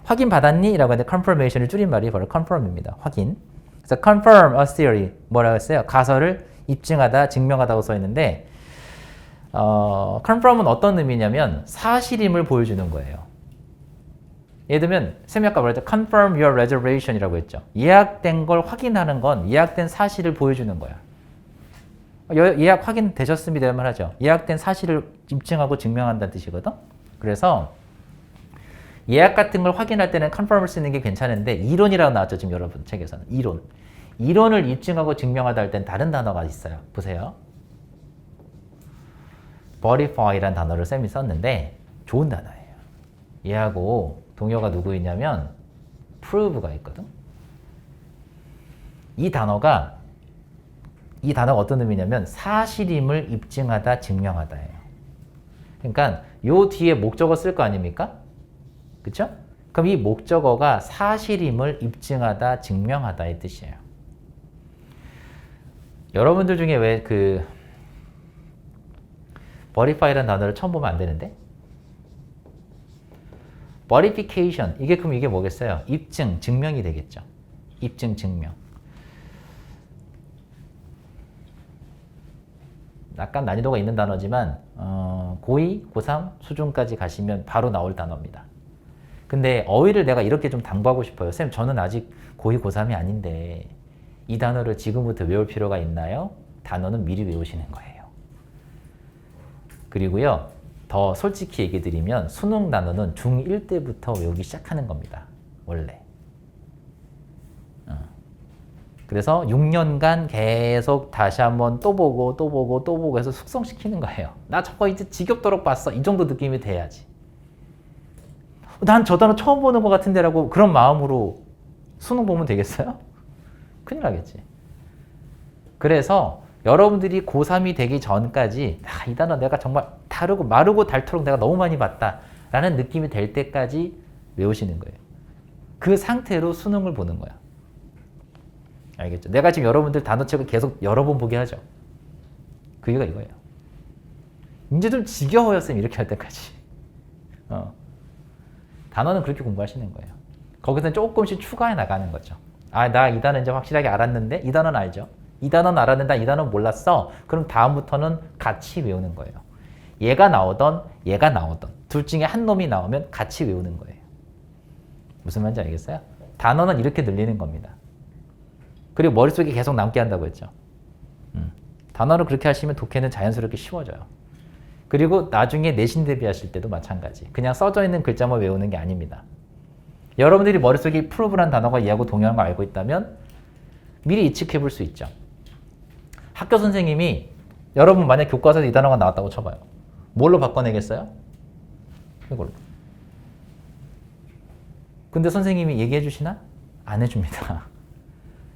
확인 받았니? 라고 하는데 confirmation을 줄임말이 바로 confirm입니다. 확인. 그래서 confirm a theory. 뭐라고 했어요? 가설을 입증하다, 증명하다고 써 있는데 confirm은 어떤 의미냐면 사실임을 보여주는 거예요. 예를 들면 쌤이 아까 말했죠. confirm your reservation이라고 했죠. 예약된 걸 확인하는 건 예약된 사실을 보여주는 거야. 예약 확인되셨습니다 이런 말 하죠. 예약된 사실을 입증하고 증명한다는 뜻이거든. 그래서 예약 같은 걸 확인할 때는 confirm을 쓰는 게 괜찮은데 이론이라고 나왔죠. 지금 여러분 책에서는 이론. 이론을 입증하고 증명하다 할 땐 다른 단어가 있어요. 보세요. verify라는 단어를 쌤이 썼는데 좋은 단어예요. 얘하고 동요가 누구 있냐면 prove가 있거든. 이 단어가 어떤 의미냐면 사실임을 입증하다, 증명하다예요. 그러니까 요 뒤에 목적어 쓸 거 아닙니까? 그쵸? 그럼 이 목적어가 사실임을 입증하다, 증명하다의 뜻이에요. 여러분들 중에 왜 그 verify라는 단어를 처음 보면 안 되는데? verification 이게 그럼 이게 뭐겠어요? 입증, 증명이 되겠죠. 입증, 증명. 약간 난이도가 있는 단어지만 고2, 고3 수준까지 가시면 바로 나올 단어입니다. 근데 어휘를 내가 이렇게 좀 당부하고 싶어요. 쌤, 저는 아직 고2, 고3이 아닌데 이 단어를 지금부터 외울 필요가 있나요? 단어는 미리 외우시는 거예요. 그리고요, 더 솔직히 얘기 드리면 수능 단어는 중1 때부터 외우기 시작하는 겁니다. 원래. 그래서 6년간 계속 다시 한번 또 보고 해서 숙성시키는 거예요. 나 저거 이제 지겹도록 봤어. 이 정도 느낌이 돼야지. 난 저 단어 처음 보는 것 같은데 라고 그런 마음으로 수능 보면 되겠어요? 큰일 나겠지. 그래서 여러분들이 고3이 되기 전까지 이 단어 내가 정말 마르고 닳도록 내가 너무 많이 봤다 라는 느낌이 될 때까지 외우시는 거예요. 그 상태로 수능을 보는 거야. 알겠죠? 내가 지금 여러분들 단어책을 계속 여러 번 보게 하죠. 그 이유가 이거예요. 이제 좀 지겨워요, 쌤. 이렇게 할 때까지. 단어는 그렇게 공부하시는 거예요. 거기서는 조금씩 추가해 나가는 거죠. 나 이 단어 이제 확실하게 알았는데 이 단어는 알죠. 이 단어는 알았는데 이 단어는 몰랐어. 그럼 다음부터는 같이 외우는 거예요. 얘가 나오던 둘 중에 한 놈이 나오면 같이 외우는 거예요. 무슨 말인지 알겠어요? 단어는 이렇게 늘리는 겁니다. 그리고 머릿속에 계속 남게 한다고 했죠. 단어를 그렇게 하시면 독해는 자연스럽게 쉬워져요. 그리고 나중에 내신 대비하실 때도 마찬가지. 그냥 써져 있는 글자만 외우는 게 아닙니다. 여러분들이 머릿속에 prove란 단어가 이하고 동일한 거 알고 있다면 미리 예측해 볼 수 있죠. 학교 선생님이 여러분 만약 교과서에 이 단어가 나왔다고 쳐봐요. 뭘로 바꿔내겠어요? 이걸로. 근데 선생님이 얘기해 주시나? 안 해줍니다.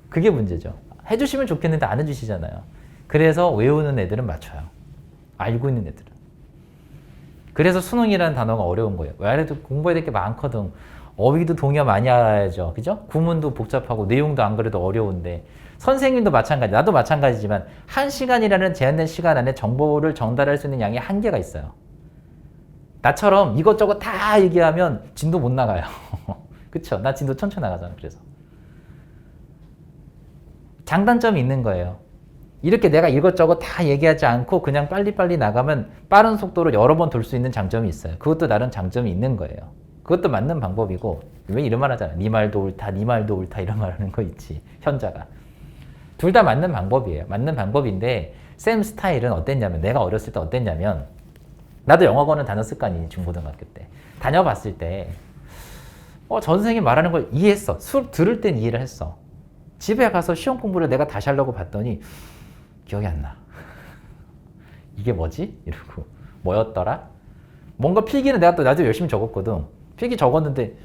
그게 문제죠. 해주시면 좋겠는데 안 해주시잖아요. 그래서 외우는 애들은 맞춰요. 알고 있는 애들은. 그래서 수능이라는 단어가 어려운 거예요. 왜냐면 공부해야 될 게 많거든. 어휘도 동요 많이 알아야죠. 그죠? 구문도 복잡하고 내용도 안 그래도 어려운데 선생님도 마찬가지, 나도 마찬가지지만 1시간이라는 제한된 시간 안에 정보를 전달할 수 있는 양이 한계가 있어요. 나처럼 이것저것 다 얘기하면 진도 못 나가요. 그쵸? 나 진도 천천히 나가잖아. 그래서 장단점이 있는 거예요. 이렇게 내가 이것저것 다 얘기하지 않고 그냥 빨리빨리 나가면 빠른 속도로 여러 번 돌 수 있는 장점이 있어요. 그것도 나름 장점이 있는 거예요. 그것도 맞는 방법이고, 왜 이런 말 하잖아. 네 말도 옳다, 네 말도 옳다 이런 말 하는 거 있지. 현자가. 둘 다 맞는 방법이에요. 맞는 방법인데 쌤 스타일은 어땠냐면, 내가 어렸을 때 어땠냐면, 나도 영어권은 다녔을 거 아니니, 중고등학교 때. 다녀봤을 때 저 선생님 말하는 걸 이해했어. 수업 들을 땐 이해를 했어. 집에 가서 시험 공부를 내가 다시 하려고 봤더니 기억이 안 나. 이게 뭐지? 이러고 뭐였더라? 뭔가 필기는 내가 또 나도 열심히 적었거든. 필기 적었는데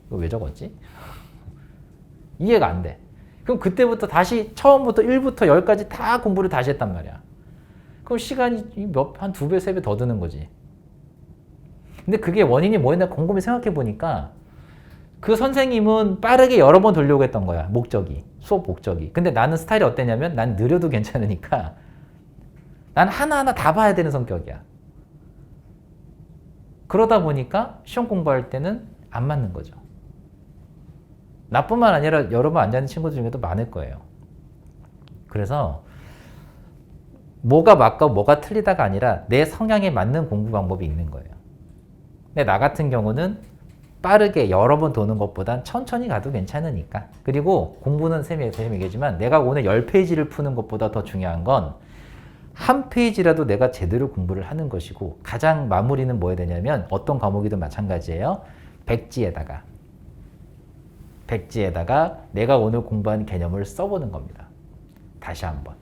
이거 왜 적었지? 이해가 안 돼. 그럼 그때부터 다시 처음부터 1부터 10까지 다 공부를 다시 했단 말이야. 그럼 시간이 한 2배, 3배 더 드는 거지. 근데 그게 원인이 뭐였나 곰곰이 생각해 보니까 그 선생님은 빠르게 여러 번 돌려고 했던 거야. 목적이. 수업 목적이. 근데 나는 스타일이 어땠냐면 난 느려도 괜찮으니까 난 하나하나 다 봐야 되는 성격이야. 그러다 보니까 시험 공부할 때는 안 맞는 거죠. 나뿐만 아니라 여러 번 앉아있는 친구들 중에도 많을 거예요. 그래서 뭐가 맞고 뭐가 틀리다가 아니라 내 성향에 맞는 공부 방법이 있는 거예요. 근데 나 같은 경우는 빠르게 여러 번 도는 것보단 천천히 가도 괜찮으니까. 그리고 공부는 쌤이 얘기했지만 내가 오늘 10페이지를 푸는 것보다 더 중요한 건 한 페이지라도 내가 제대로 공부를 하는 것이고 가장 마무리는 뭐 해야 되냐면 어떤 과목이든 마찬가지예요. 백지에다가 내가 오늘 공부한 개념을 써보는 겁니다. 다시 한번.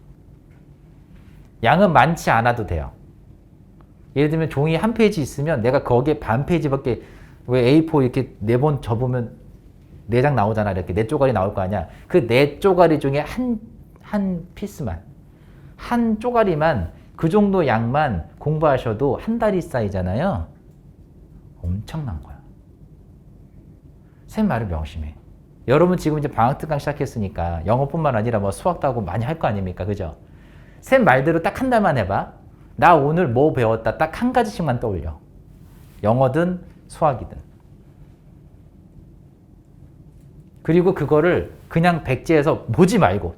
양은 많지 않아도 돼요. 예를 들면 종이 한 페이지 있으면 내가 거기에 반 페이지밖에 왜 A4 이렇게 4번 접으면 4장 나오잖아. 이렇게 4쪼가리 나올 거 아니야. 그 4쪼가리 중에 한 피스만 한 쪼가리만 그 정도 양만 공부하셔도 한 달이 쌓이잖아요. 엄청난 거야. 쌤 말을 명심해. 여러분 지금 이제 방학 특강 시작했으니까 영어뿐만 아니라 뭐 수학도 하고 많이 할 거 아닙니까? 그죠? 쌤 말대로 딱 한 달만 해봐. 나 오늘 뭐 배웠다 딱 한 가지씩만 떠올려. 영어든 수학이든. 그리고 그거를 그냥 백지에서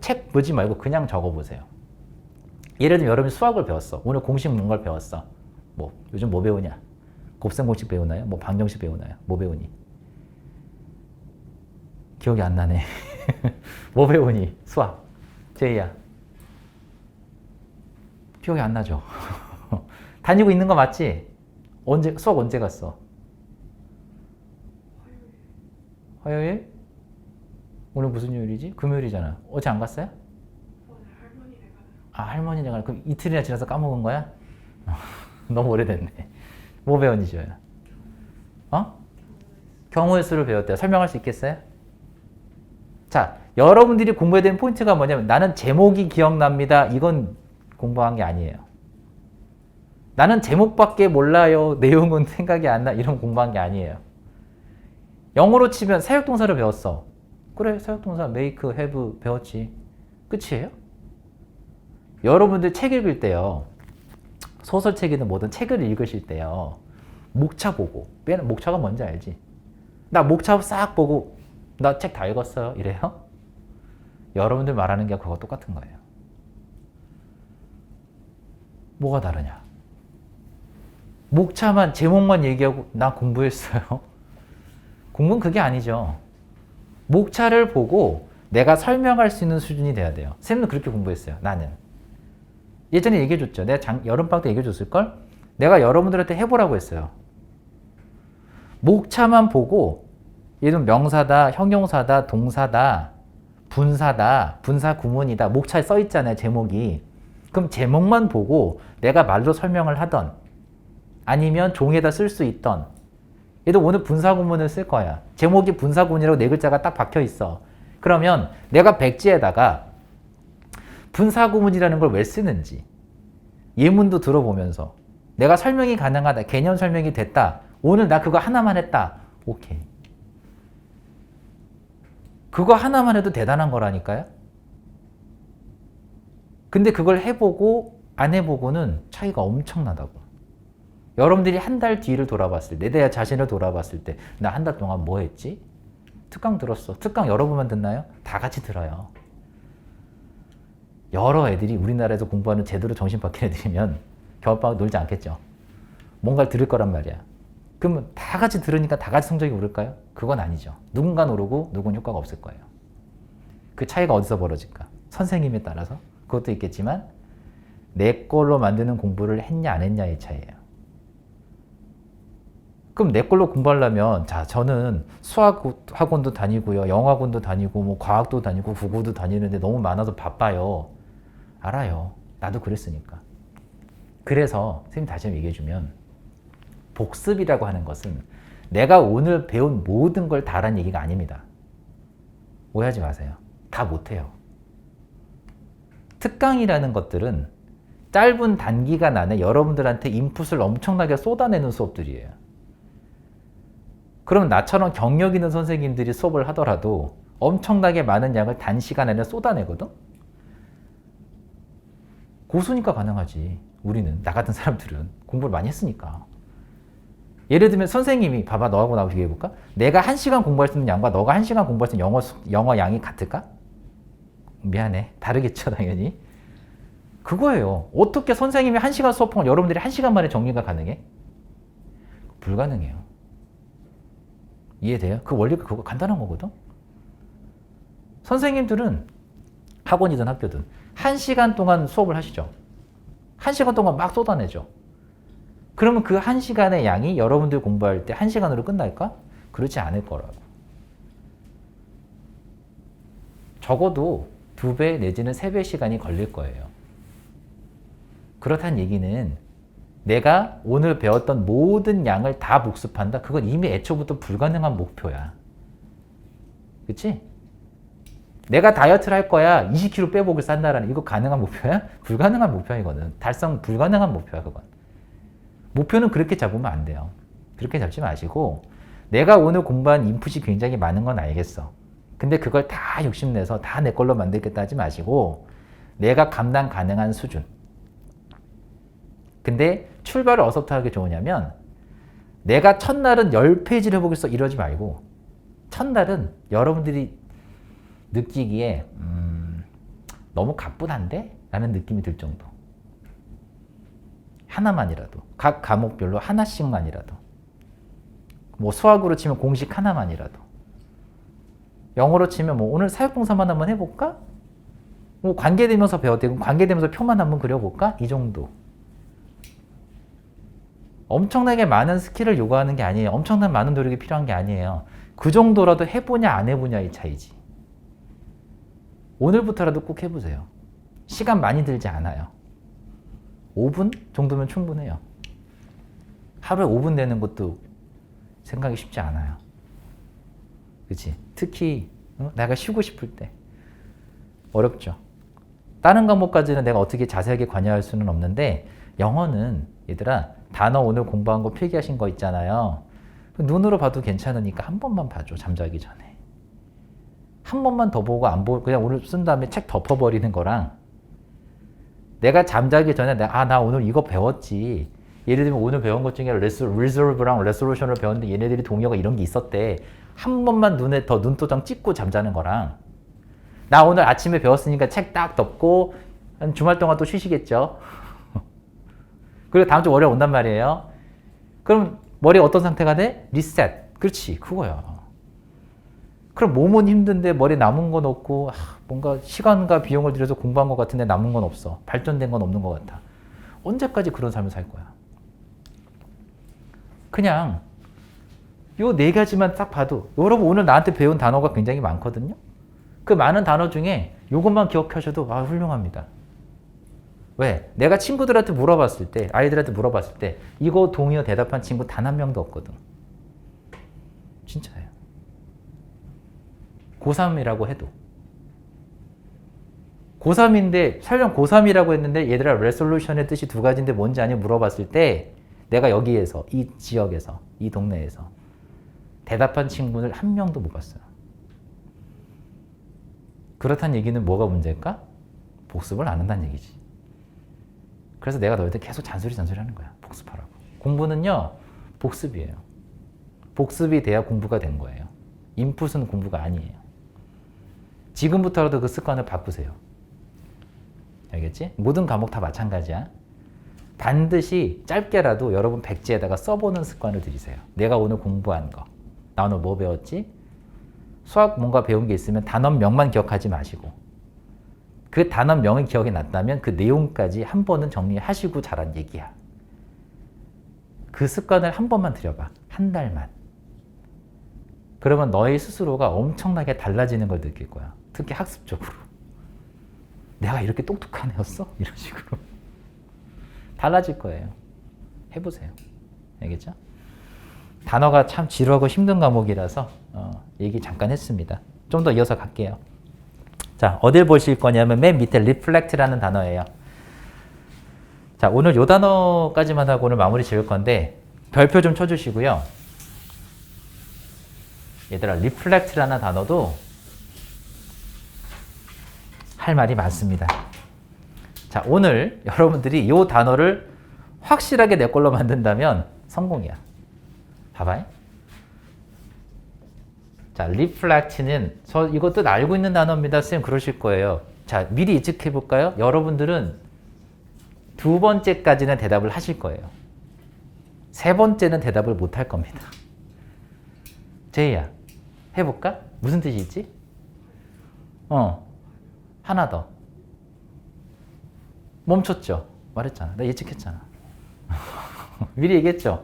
책 보지 말고 그냥 적어보세요. 예를 들면 여러분이 수학을 배웠어. 오늘 공식 뭔가를 배웠어. 뭐 요즘 뭐 배우냐? 곱셈 공식 배우나요? 뭐 방정식 배우나요? 뭐 배우니? 기억이 안 나네. 뭐 배우니? 수학. 제이야. 기억이 안 나죠? 다니고 있는 거 맞지? 수학 언제 갔어? 화요일? 오늘 무슨 요일이지? 금요일이잖아. 어제 안 갔어요? 할머니네 가는. 그럼 이틀이나 지나서 까먹은 거야? 너무 오래됐네. 뭐 배웠니, 지호야? 경우의 수를 배웠대요. 설명할 수 있겠어요? 자, 여러분들이 공부해야 되는 포인트가 뭐냐면 나는 제목이 기억납니다. 이건 공부한 게 아니에요. 나는 제목밖에 몰라요. 내용은 생각이 안 나. 이런 공부한 게 아니에요. 영어로 치면 사역동사를 배웠어. 그래, 사역동사 make, have 배웠지. 끝이에요? 여러분들 책 읽을 때요. 소설책이든 뭐든 책을 읽으실 때요. 목차 보고. 목차가 뭔지 알지? 나 목차 싹 보고 나 책 다 읽었어요. 이래요? 여러분들 말하는 게 그거 똑같은 거예요. 뭐가 다르냐? 목차만 제목만 얘기하고 나 공부했어요. 공부는 그게 아니죠. 목차를 보고 내가 설명할 수 있는 수준이 돼야 돼요. 쌤은 그렇게 공부했어요. 나는. 예전에 얘기해줬죠. 내가 여름방학 때 얘기해줬을걸? 내가 여러분들한테 해보라고 했어요. 목차만 보고 예를 들면 명사다, 형용사다, 동사다, 분사다, 분사 구문이다. 목차에 써있잖아요. 제목이. 그럼 제목만 보고 내가 말로 설명을 하던 아니면 종이에다 쓸 수 있던 얘도 오늘 분사 구문을 쓸 거야. 제목이 분사 구문이라고 4글자가 딱 박혀 있어. 그러면 내가 백지에다가 분사 구문이라는 걸 왜 쓰는지 예문도 들어보면서 내가 설명이 가능하다. 개념 설명이 됐다. 오늘 나 그거 하나만 했다. 오케이. 그거 하나만 해도 대단한 거라니까요. 근데 그걸 해보고 안 해보고는 차이가 엄청나다고. 여러분들이 한 달 뒤를 돌아봤을 때, 내 자신을 돌아봤을 때 나 한 달 동안 뭐 했지? 특강 들었어. 특강 여러분만 듣나요? 다 같이 들어요. 여러 애들이 우리나라에서 공부하는 제대로 정신 박힌 애들이면 겨울방학 놀지 않겠죠. 뭔가를 들을 거란 말이야. 그러면 다 같이 들으니까 다 같이 성적이 오를까요? 그건 아니죠. 누군가는 오르고 누군가는 효과가 없을 거예요. 그 차이가 어디서 벌어질까? 선생님에 따라서 그것도 있겠지만 내 걸로 만드는 공부를 했냐 안 했냐의 차이예요. 그럼 내 걸로 공부하려면 자 저는 수학 학원도 다니고요. 영어 학원도 다니고 뭐 과학도 다니고 국어도 다니는데 너무 많아서 바빠요. 알아요. 나도 그랬으니까. 그래서 선생님 다시 한번 얘기해주면 복습이라고 하는 것은 내가 오늘 배운 모든 걸 다란 얘기가 아닙니다. 오해하지 마세요. 다 못해요. 특강이라는 것들은 짧은 단기간 안에 여러분들한테 인풋을 엄청나게 쏟아내는 수업들이에요. 그럼 나처럼 경력 있는 선생님들이 수업을 하더라도 엄청나게 많은 양을 단시간 안에 쏟아내거든? 고수니까 가능하지. 우리는, 나 같은 사람들은 공부를 많이 했으니까. 예를 들면 선생님이, 봐봐, 너하고 나하고 비교해볼까? 내가 1시간 공부할 수 있는 양과 너가 1시간 공부할 수 있는 영어 양이 같을까? 미안해. 다르겠죠, 당연히. 그거예요. 어떻게 선생님이 1시간 수업한 걸 여러분들이 1시간 만에 정리가 가능해? 불가능해요. 이해돼요? 그 원리가 그거 간단한 거거든. 선생님들은 학원이든 학교든 1시간 동안 수업을 하시죠. 1시간 동안 막 쏟아내죠. 그러면 그 1시간의 양이 여러분들 공부할 때 1시간으로 끝날까? 그렇지 않을 거라고. 적어도 2배 내지는 3배 시간이 걸릴 거예요. 그렇다는 얘기는 내가 오늘 배웠던 모든 양을 다 복습한다? 그건 이미 애초부터 불가능한 목표야. 그치? 내가 다이어트를 할 거야. 20kg 빼보고 싼다라는 이거 가능한 목표야? 불가능한 목표야 이거는. 달성 불가능한 목표야 그건. 목표는 그렇게 잡으면 안 돼요. 그렇게 잡지 마시고 내가 오늘 공부한 인풋이 굉장히 많은 건 알겠어. 근데 그걸 다 욕심내서 다 내 걸로 만들겠다 하지 마시고 내가 감당 가능한 수준. 근데 출발을 어디서부터 하게 좋으냐면 내가 첫날은 10페이지를 해보겠어 이러지 말고 첫날은 여러분들이 느끼기에 너무 가뿐한데? 라는 느낌이 들 정도. 하나만이라도. 각 과목별로 하나씩만이라도. 뭐 수학으로 치면 공식 하나만이라도. 영어로 치면 뭐 오늘 사역동사만 한번 해볼까? 뭐 관계대명사 배웠대. 관계대명사 표만 한번 그려볼까? 이 정도. 엄청나게 많은 스킬을 요구하는 게 아니에요. 엄청난 많은 노력이 필요한 게 아니에요. 그 정도라도 해보냐 안 해보냐의 차이지. 오늘부터라도 꼭 해보세요. 시간 많이 들지 않아요. 5분 정도면 충분해요. 하루에 5분 내는 것도 생각이 쉽지 않아요. 그치? 특히 내가 쉬고 싶을 때 어렵죠. 다른 과목까지는 내가 어떻게 자세하게 관여할 수는 없는데 영어는 얘들아 단어 오늘 공부한 거 필기하신 거 있잖아요. 눈으로 봐도 괜찮으니까 한 번만 봐줘. 잠자기 전에. 한 번만 더 보고 안 보고 그냥 오늘 쓴 다음에 책 덮어버리는 거랑 내가 잠자기 전에 나 오늘 이거 배웠지. 예를 들면 오늘 배운 것 중에 resolve랑 resolution을 배웠는데 얘네들이 동의어가 이런 게 있었대. 한 번만 눈에 더 눈도장 찍고 잠자는 거랑 나 오늘 아침에 배웠으니까 책 딱 덮고 한 주말 동안 또 쉬시겠죠. 그리고 다음 주 월요일 온단 말이에요. 그럼 머리 어떤 상태가 돼? 리셋. 그렇지. 그거야. 그럼 몸은 힘든데 머리 남은 건 없고 뭔가 시간과 비용을 들여서 공부한 것 같은데 남은 건 없어. 발전된 건 없는 것 같아. 언제까지 그런 삶을 살 거야? 그냥 요 4가지만 딱 봐도 여러분 오늘 나한테 배운 단어가 굉장히 많거든요. 그 많은 단어 중에 요것만 기억하셔도 훌륭합니다. 왜? 내가 친구들한테 물어봤을 때 아이들한테 물어봤을 때 이거 동의어 대답한 친구 단 한 명도 없거든. 진짜예요. 고3이라고 해도 고3인데 설령 고3이라고 했는데 얘들아 레솔루션의 뜻이 2가지인데 뭔지 아니 물어봤을 때 내가 여기에서 이 지역에서 이 동네에서 대답한 친구를 한 명도 못 봤어요. 그렇다는 얘기는 뭐가 문제일까? 복습을 안 한다는 얘기지. 그래서 내가 너희들 계속 잔소리 하는 거야. 복습하라고. 공부는요 복습이에요. 복습이 돼야 공부가 된 거예요. 인풋은 공부가 아니에요. 지금부터라도 그 습관을 바꾸세요. 알겠지? 모든 과목 다 마찬가지야. 반드시 짧게라도 여러분 백지에다가 써보는 습관을 들이세요. 내가 오늘 공부한 거. 나 오늘 뭐 배웠지? 수학 뭔가 배운 게 있으면 단원명만 기억하지 마시고 그 단원명이 기억이 났다면 그 내용까지 한 번은 정리하시고 잘한 얘기야. 그 습관을 한 번만 들여봐. 한 달만. 그러면 너의 스스로가 엄청나게 달라지는 걸 느낄 거야. 특히 학습적으로. 내가 이렇게 똑똑한 애였어? 이런 식으로. 달라질 거예요. 해보세요. 알겠죠? 단어가 참 지루하고 힘든 과목이라서 얘기 잠깐 했습니다. 좀 더 이어서 갈게요. 자, 어딜 보실 거냐면 맨 밑에 reflect라는 단어예요. 자, 오늘 요 단어까지만 하고 오늘 마무리 지을 건데 별표 좀 쳐주시고요. 얘들아, reflect라는 단어도 할 말이 많습니다. 자, 오늘 여러분들이 이 단어를 확실하게 내 걸로 만든다면 성공이야. 봐봐요. 자, reflect는 이거 뜻 알고 있는 단어입니다. 쌤 그러실 거예요. 자, 미리 예측해 볼까요? 여러분들은 두 번째까지는 대답을 하실 거예요. 세 번째는 대답을 못 할 겁니다. 제이야, 해볼까? 무슨 뜻이 있지? 하나 더. 멈췄죠? 말했잖아. 내가 예측했잖아. 미리 얘기했죠?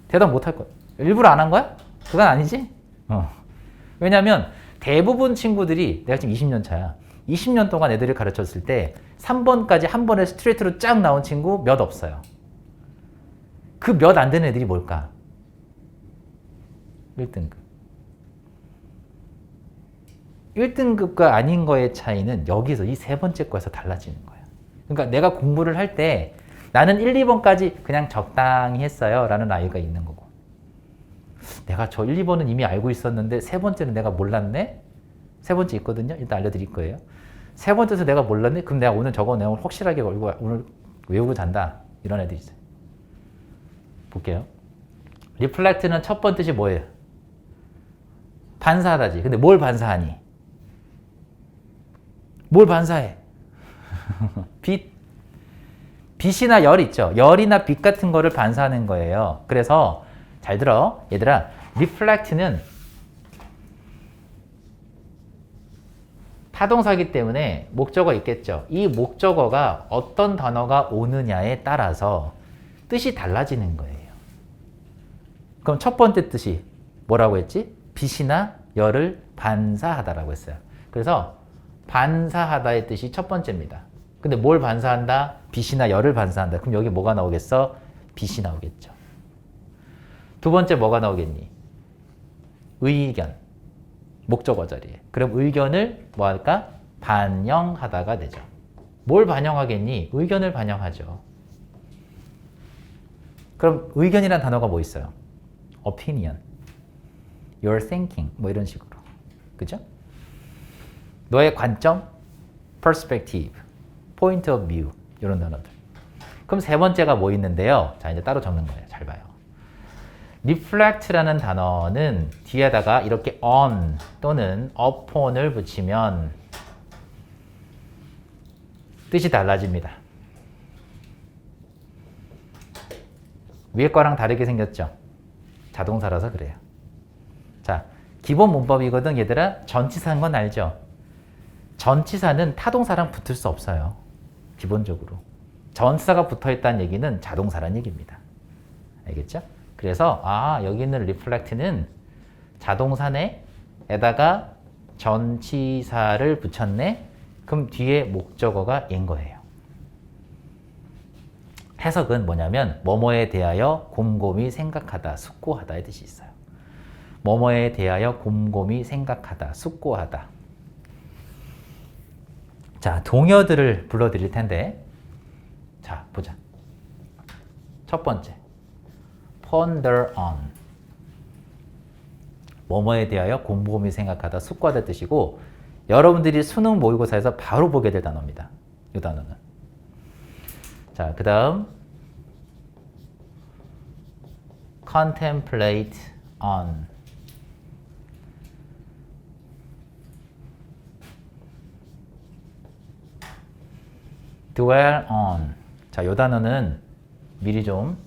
대답 못 할 거야. 일부러 안 한 거야? 그건 아니지? 왜냐면 대부분 친구들이 내가 지금 20년 차야. 20년 동안 애들을 가르쳤을 때 3번까지 한 번에 스트레이트로 쫙 나온 친구 몇 없어요. 그 몇 안 되는 애들이 뭘까? 1등급. 1등급과 아닌 거의 차이는 여기서 이 세 번째 거에서 달라지는 거예요. 그러니까 내가 공부를 할 때 나는 1, 2번까지 그냥 적당히 했어요 라는 아이가 있는 거고, 내가 저 1, 2번은 이미 알고 있었는데 세 번째는 내가 몰랐네? 세 번째 있거든요. 일단 알려드릴 거예요. 세 번째에서 내가 몰랐네? 그럼 내가 오늘 저거 내용을 확실하게 오늘 외우고 잔다. 이런 애들이 있어요. 볼게요. reflect는 첫 번째 뜻이 뭐예요? 반사하다지. 근데 뭘 반사하니? 뭘 반사해? 빛이나 열 있죠. 열이나 빛 같은 거를 반사하는 거예요. 그래서 잘 들어. 얘들아, reflect는 타동사이기 때문에 목적어 있겠죠. 이 목적어가 어떤 단어가 오느냐에 따라서 뜻이 달라지는 거예요. 그럼 첫 번째 뜻이 뭐라고 했지? 빛이나 열을 반사하다라고 했어요. 그래서 반사하다의 뜻이 첫 번째입니다. 근데 뭘 반사한다? 빛이나 열을 반사한다. 그럼 여기 뭐가 나오겠어? 빛이 나오겠죠. 두 번째 뭐가 나오겠니? 의견. 목적어 자리에. 그럼 의견을 뭐 할까? 반영하다가 되죠. 뭘 반영하겠니? 의견을 반영하죠. 그럼 의견이란 단어가 뭐 있어요? opinion, your thinking, 뭐 이런 식으로. 그죠? 너의 관점, perspective, point of view, 이런 단어들. 그럼 세 번째가 뭐 있는데요? 자, 이제 따로 적는 거예요. 잘 봐요. reflect라는 단어는 뒤에다가 이렇게 on 또는 upon을 붙이면 뜻이 달라집니다. 위에 거랑 다르게 생겼죠? 자동사라서 그래요. 자, 기본 문법이거든 얘들아. 전치사인 건 알죠? 전치사는 타동사랑 붙을 수 없어요. 기본적으로. 전치사가 붙어있다는 얘기는 자동사란 얘기입니다. 알겠죠? 그래서 여기 있는 reflect는 자동사네에다가 전치사를 붙였네. 그럼 뒤에 목적어가 인 거예요. 해석은 뭐냐면 뭐뭐에 대하여 곰곰이 생각하다, 숙고하다의 뜻이 있어요. 뭐뭐에 대하여 곰곰이 생각하다, 숙고하다. 자, 동요들을 불러드릴 텐데, 자, 보자. 첫 번째, ponder on. 뭐뭐에 대하여 곰곰이 생각하다, 숙고하다 뜻이고, 여러분들이 수능 모의고사에서 바로 보게 될 단어입니다. 이 단어는. 자, 그 다음 contemplate on. dwell on. 자, 이 단어는 미리 좀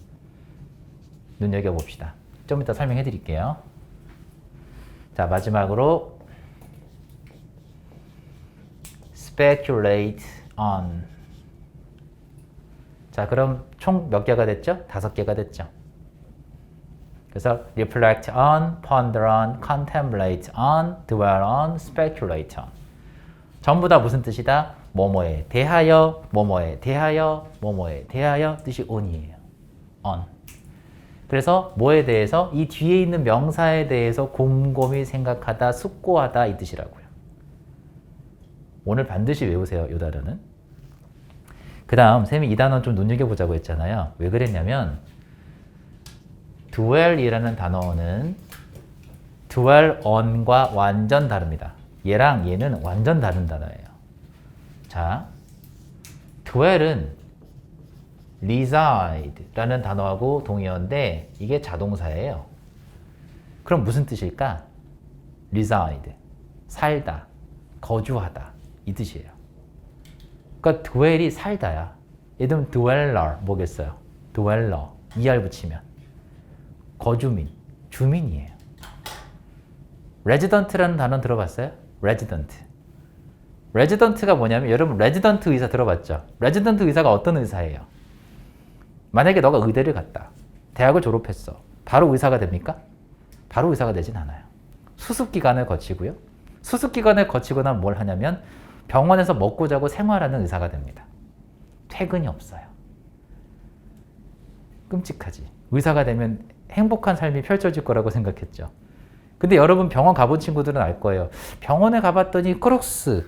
눈여겨봅시다. 좀 이따 설명해 드릴게요. 자, 마지막으로 speculate on. 자, 그럼 총 몇 개가 됐죠? 5개가 됐죠. 그래서 reflect on, ponder on, contemplate on, dwell on, speculate on. 전부 다 무슨 뜻이다? 뭐뭐에 대하여, 뭐뭐에 대하여, 뭐뭐에 대하여 뜻이 on이에요. on. 그래서 뭐에 대해서? 이 뒤에 있는 명사에 대해서 곰곰이 생각하다, 숙고하다 이 뜻이라고요. 오늘 반드시 외우세요. 이 단어는. 그 다음 쌤이 이 단어 좀 눈여겨보자고 했잖아요. 왜 그랬냐면 dwell이라는 단어는 dwell on과 완전 다릅니다. 얘랑 얘는 완전 다른 단어예요. 자, dwell은 reside라는 단어하고 동의어인데 이게 자동사예요. 그럼 무슨 뜻일까? reside, 살다, 거주하다 이 뜻이에요. 그러니까 dwell이 살다야. 예를 들면 dweller 뭐겠어요? dweller er 붙이면 거주민, 주민이에요. resident라는 단어 들어봤어요? resident가 뭐냐면 여러분 resident 의사 들어봤죠? resident 의사가 어떤 의사예요? 만약에 너가 의대를 갔다. 대학을 졸업했어. 바로 의사가 됩니까? 바로 의사가 되진 않아요. 수습기간을 거치고요. 수습기간을 거치고 나면 뭘 하냐면 병원에서 먹고 자고 생활하는 의사가 됩니다. 퇴근이 없어요. 끔찍하지. 의사가 되면 행복한 삶이 펼쳐질 거라고 생각했죠. 근데 여러분 병원 가본 친구들은 알 거예요. 병원에 가봤더니 크록스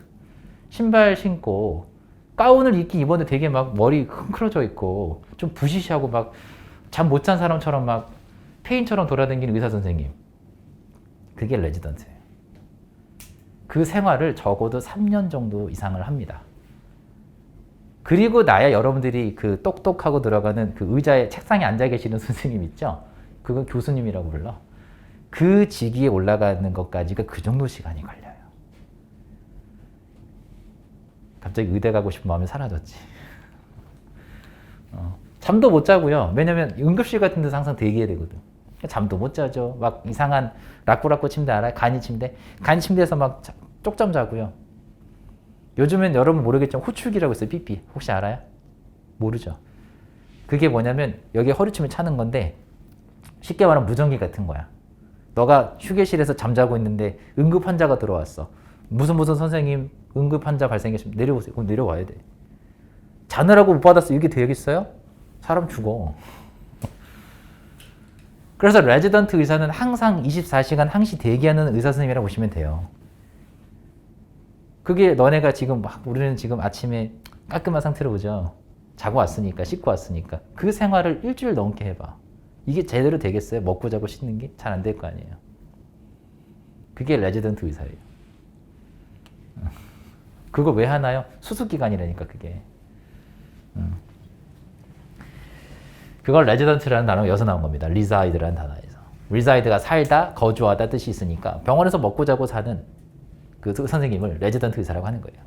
신발 신고 가운을 입긴 입었는데 되게 막 머리 흥크러져 있고 좀 부시시하고 막 잠 못 잔 사람처럼 막 페인처럼 돌아다니는 의사 선생님. 그게 레지던트예요. 그 생활을 적어도 3년 정도 이상을 합니다. 그리고 나야 여러분들이 그 똑똑하고 들어가는 그 의자에 책상에 앉아 계시는 선생님 있죠? 그건 교수님이라고 불러. 그 직위에 올라가는 것까지가 그 정도 시간이 걸려요. 갑자기 의대 가고 싶은 마음이 사라졌지. 잠도 못 자고요. 왜냐면 응급실 같은 데서 항상 대기해야 되거든. 잠도 못 자죠. 막 이상한 라꾸라꾸 침대 알아요? 간이 침대? 간이 침대에서 막 쪽잠 자고요. 요즘엔 여러분 모르겠지만 호출기라고 있어요. 삐삐. 혹시 알아요? 모르죠. 그게 뭐냐면 여기 허리춤이 차는 건데 쉽게 말하면 무전기 같은 거야. 너가 휴게실에서 잠자고 있는데 응급 환자가 들어왔어. 무슨 선생님 응급 환자 발생했으면 내려오세요. 그럼 내려와야 돼. 자느라고 못 받았어. 이게 되겠어요? 사람 죽어. 그래서 레지던트 의사는 항상 24시간 항시 대기하는 의사 선생님이라고 보시면 돼요. 그게 너네가 지금 막 우리는 지금 아침에 깔끔한 상태로 오죠. 자고 왔으니까 씻고 왔으니까 그 생활을 일주일 넘게 해봐. 이게 제대로 되겠어요? 먹고 자고 씻는 게 잘 안 될 거 아니에요. 그게 레지던트 의사예요. 그거 왜 하나요? 수습기간이라니까 그게. 그걸 레지던트라는 단어가 여기서 나온 겁니다. reside라는 단어에서. reside가 살다, 거주하다 뜻이 있으니까 병원에서 먹고 자고 사는 그 선생님을 레지던트 의사라고 하는 거예요.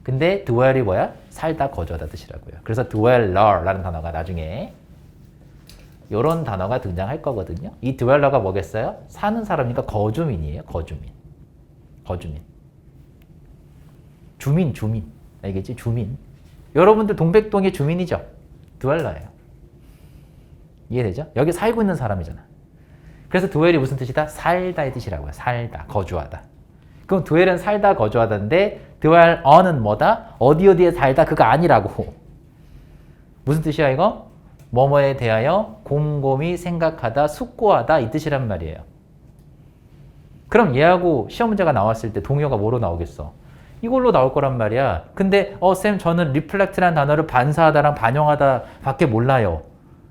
근데 dwell이 뭐야? 살다, 거주하다 뜻이라고요. 그래서 dweller라는 단어가 나중에 이런 단어가 등장할 거거든요. 이 dweller가 뭐겠어요? 사는 사람이니까 거주민이에요. 거주민. 주민. 알겠지? 주민. 여러분들 동백동의 주민이죠? dweller예요. 이해되죠? 여기 살고 있는 사람이잖아. 그래서 dwell이 무슨 뜻이다? 살다의 뜻이라고요. 살다, 거주하다. 그럼 dwell은 살다, 거주하다인데 dwell on은 뭐다? 어디에 살다 그거 아니라고. 무슨 뜻이야 이거? 뭐뭐에 대하여 곰곰이 생각하다, 숙고하다 이 뜻이란 말이에요. 그럼 얘하고 시험 문제가 나왔을 때 동요가 뭐로 나오겠어? 이걸로 나올 거란 말이야. 근데 쌤 저는 reflect라는 단어를 반사하다랑 반영하다 밖에 몰라요.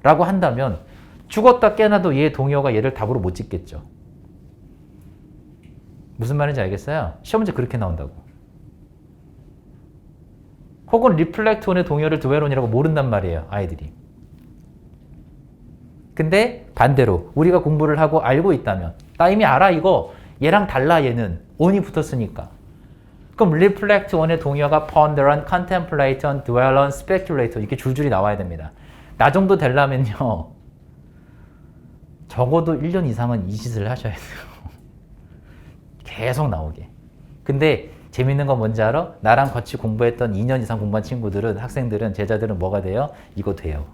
라고 한다면 죽었다 깨나도 얘 동요가 얘를 답으로 못 짓겠죠. 무슨 말인지 알겠어요? 시험 문제 그렇게 나온다고. 혹은 reflect on의 동요를 dwell on이라고 모른단 말이에요. 아이들이. 근데 반대로 우리가 공부를 하고 알고 있다면 나 이미 알아 이거 얘랑 달라 얘는 on이 붙었으니까 그럼 reflect on의 동요가 ponder on, contemplate on, dwell on, speculate on 이렇게 줄줄이 나와야 됩니다. 나 정도 되려면요 적어도 1년 이상은 이 짓을 하셔야 돼요. 계속 나오게. 근데 재밌는 건 뭔지 알아? 나랑 같이 공부했던 2년 이상 공부한 친구들은 학생들은 제자들은 뭐가 돼요? 이거 돼요.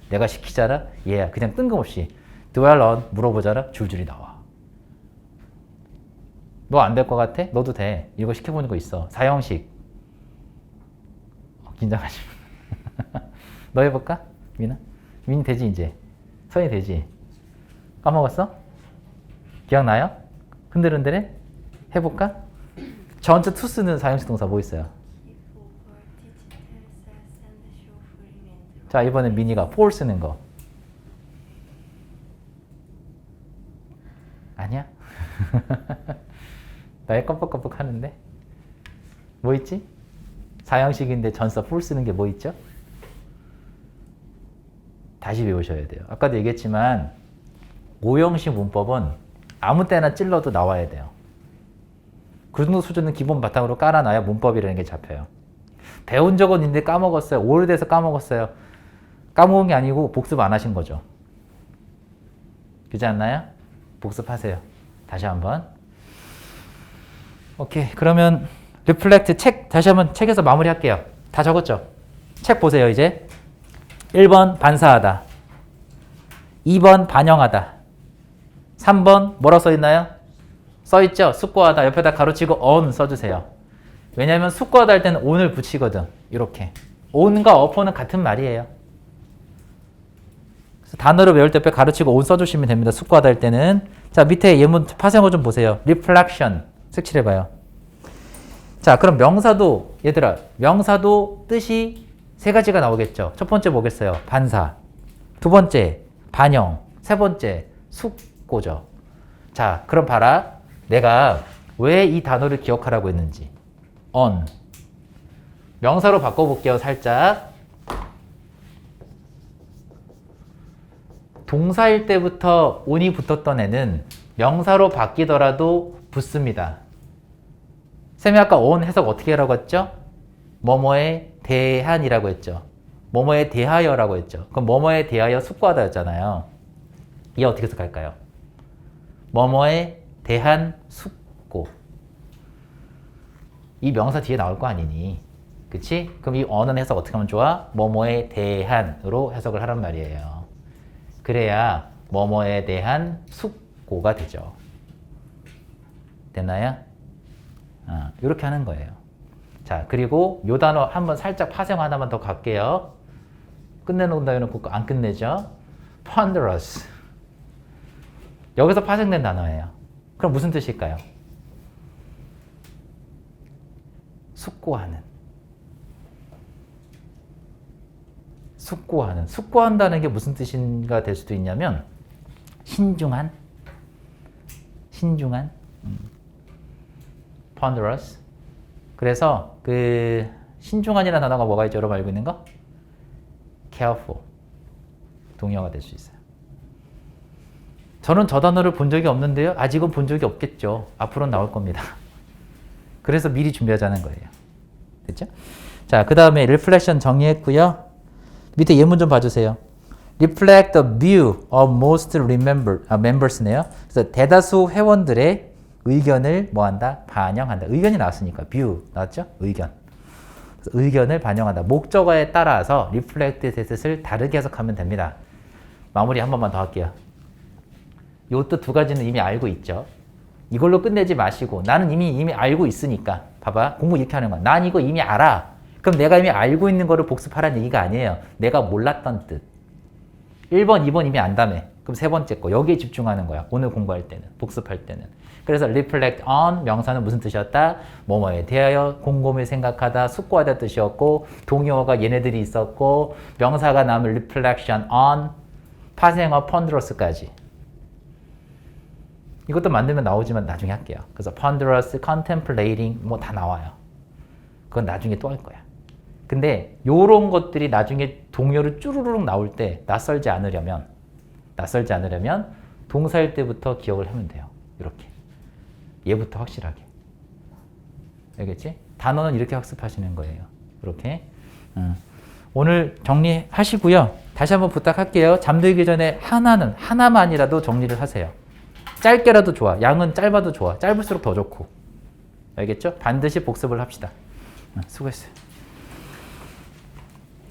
내가 시키잖아? 얘야 그냥 뜬금없이 dwell on 물어보잖아? 줄줄이 나와. 너 안 될 것 같아? 너도 돼. 이거 시켜보는 거 있어. 사형식. 긴장하지 마. 너 해볼까? 민아? 민이 되지 이제? 서희 되지? 까먹었어? 기억나요? 흔들흔들해? 해볼까? 전체 to 쓰는 사형식 동사 뭐 있어요? 자 이번엔 민이가 for 쓰는 거 아니야? 나의 껌뻑껌뻑 하는데 뭐 있지? 사형식인데 전사 for 쓰는 게 뭐 있죠? 다시 배우셔야 돼요. 아까도 얘기했지만 오형식 문법은 아무 때나 찔러도 나와야 돼요. 그 정도 수준은 기본 바탕으로 깔아놔야 문법이라는 게 잡혀요. 배운 적은 있는데 까먹었어요. 오래돼서 까먹었어요. 까먹은 게 아니고 복습 안 하신 거죠. 그렇지 않나요? 복습하세요. 다시 한번. 오케이. 그러면 리플렉트 책 다시 한번 책에서 마무리할게요. 다 적었죠? 책 보세요, 이제. 1번 반사하다. 2번 반영하다. 3번 뭐라고 써 있나요? 써 있죠? 숙고하다. 옆에다 가로치고 on 써주세요. 왜냐하면 숙고하다 할 때는 on을 붙이거든. 이렇게. on과 upon은 같은 말이에요. 그래서 단어를 외울 때 옆에 가로치고 on 써주시면 됩니다. 숙고하다 할 때는. 자, 밑에 예문 파생어 좀 보세요. reflection. 색칠해봐요. 자, 그럼 명사도, 얘들아, 명사도 뜻이 세 가지가 나오겠죠. 첫 번째 뭐겠어요? 반사. 두 번째, 반영. 세 번째, 숙고죠. 자, 그럼 봐라. 내가 왜 이 단어를 기억하라고 했는지. on. 명사로 바꿔볼게요, 살짝. 동사일 때부터 on이 붙었던 애는 명사로 바뀌더라도 붙습니다. 쌤이 아까 on 해석 어떻게 하라고 했죠? 뭐뭐에 대한이라고 했죠. 뭐뭐에 대하여라고 했죠. 그럼 뭐뭐에 대하여 숙고하다였잖아요. 이게 어떻게 해석할까요? 뭐뭐에 대한 숙고. 이 명사 뒤에 나올 거 아니니. 그치? 그럼 이 on은 해석 어떻게 하면 좋아? 뭐뭐에 대한으로 해석을 하란 말이에요. 그래야 뭐뭐에 대한 숙고가 되죠. 됐나요? 이렇게 하는 거예요. 자, 그리고 요 단어 한번 살짝 파생 하나만 더 갈게요. 끝내놓는다 해놓고 안 끝내죠? ponderous. 여기서 파생된 단어예요. 그럼 무슨 뜻일까요? 숙고하는. 숙고하는. 숙고한다는 게 무슨 뜻인가 될 수도 있냐면 신중한. 신중한. ponderous. 그래서 그 신중한이라는 단어가 뭐가 있죠? 여러분 알고 있는 거? careful. 동의어가 될 수 있어요. 저는 저 단어를 본 적이 없는데요. 아직은 본 적이 없겠죠. 앞으로는 나올 겁니다. 그래서 미리 준비하자는 거예요. 됐죠? 자, 그 다음에 reflection 정리했고요. 밑에 예문 좀 봐주세요. reflect the view of most members네요. 그래서 대다수 회원들의 의견을 뭐한다? 반영한다. 의견이 나왔으니까 view 나왔죠? 의견. 그래서 의견을 반영한다. 목적어에 따라서 reflect의 뜻을 다르게 해석하면 됩니다. 마무리 한 번만 더 할게요. 요것도 두 가지는 이미 알고 있죠. 이걸로 끝내지 마시고 나는 이미 알고 있으니까 봐봐. 공부 이렇게 하는 거야. 난 이거 이미 알아. 그럼 내가 이미 알고 있는 거를 복습하라는 얘기가 아니에요. 내가 몰랐던 뜻. 1번, 2번 이미 안다며. 그럼 세 번째 거. 여기에 집중하는 거야. 오늘 공부할 때는. 복습할 때는. 그래서 reflect on 명사는 무슨 뜻이었다? 뭐뭐에 대하여 곰곰이 생각하다, 숙고하다 뜻이었고 동의어가 얘네들이 있었고 명사가 나오면 reflection on 파생어 ponderous까지. 이것도 만들면 나오지만 나중에 할게요. 그래서 ponderous, contemplating 뭐 다 나와요. 그건 나중에 또 할 거야. 근데 요런 것들이 나중에 동요로 쭈루룩 나올 때 낯설지 않으려면 동사일 때부터 기억을 하면 돼요. 이렇게. 얘부터 확실하게. 알겠지? 단어는 이렇게 학습하시는 거예요. 이렇게. 오늘 정리하시고요. 다시 한번 부탁할게요. 잠들기 전에 하나만이라도 정리를 하세요. 짧게라도 좋아. 양은 짧아도 좋아. 짧을수록 더 좋고. 알겠죠? 반드시 복습을 합시다. 수고했어요.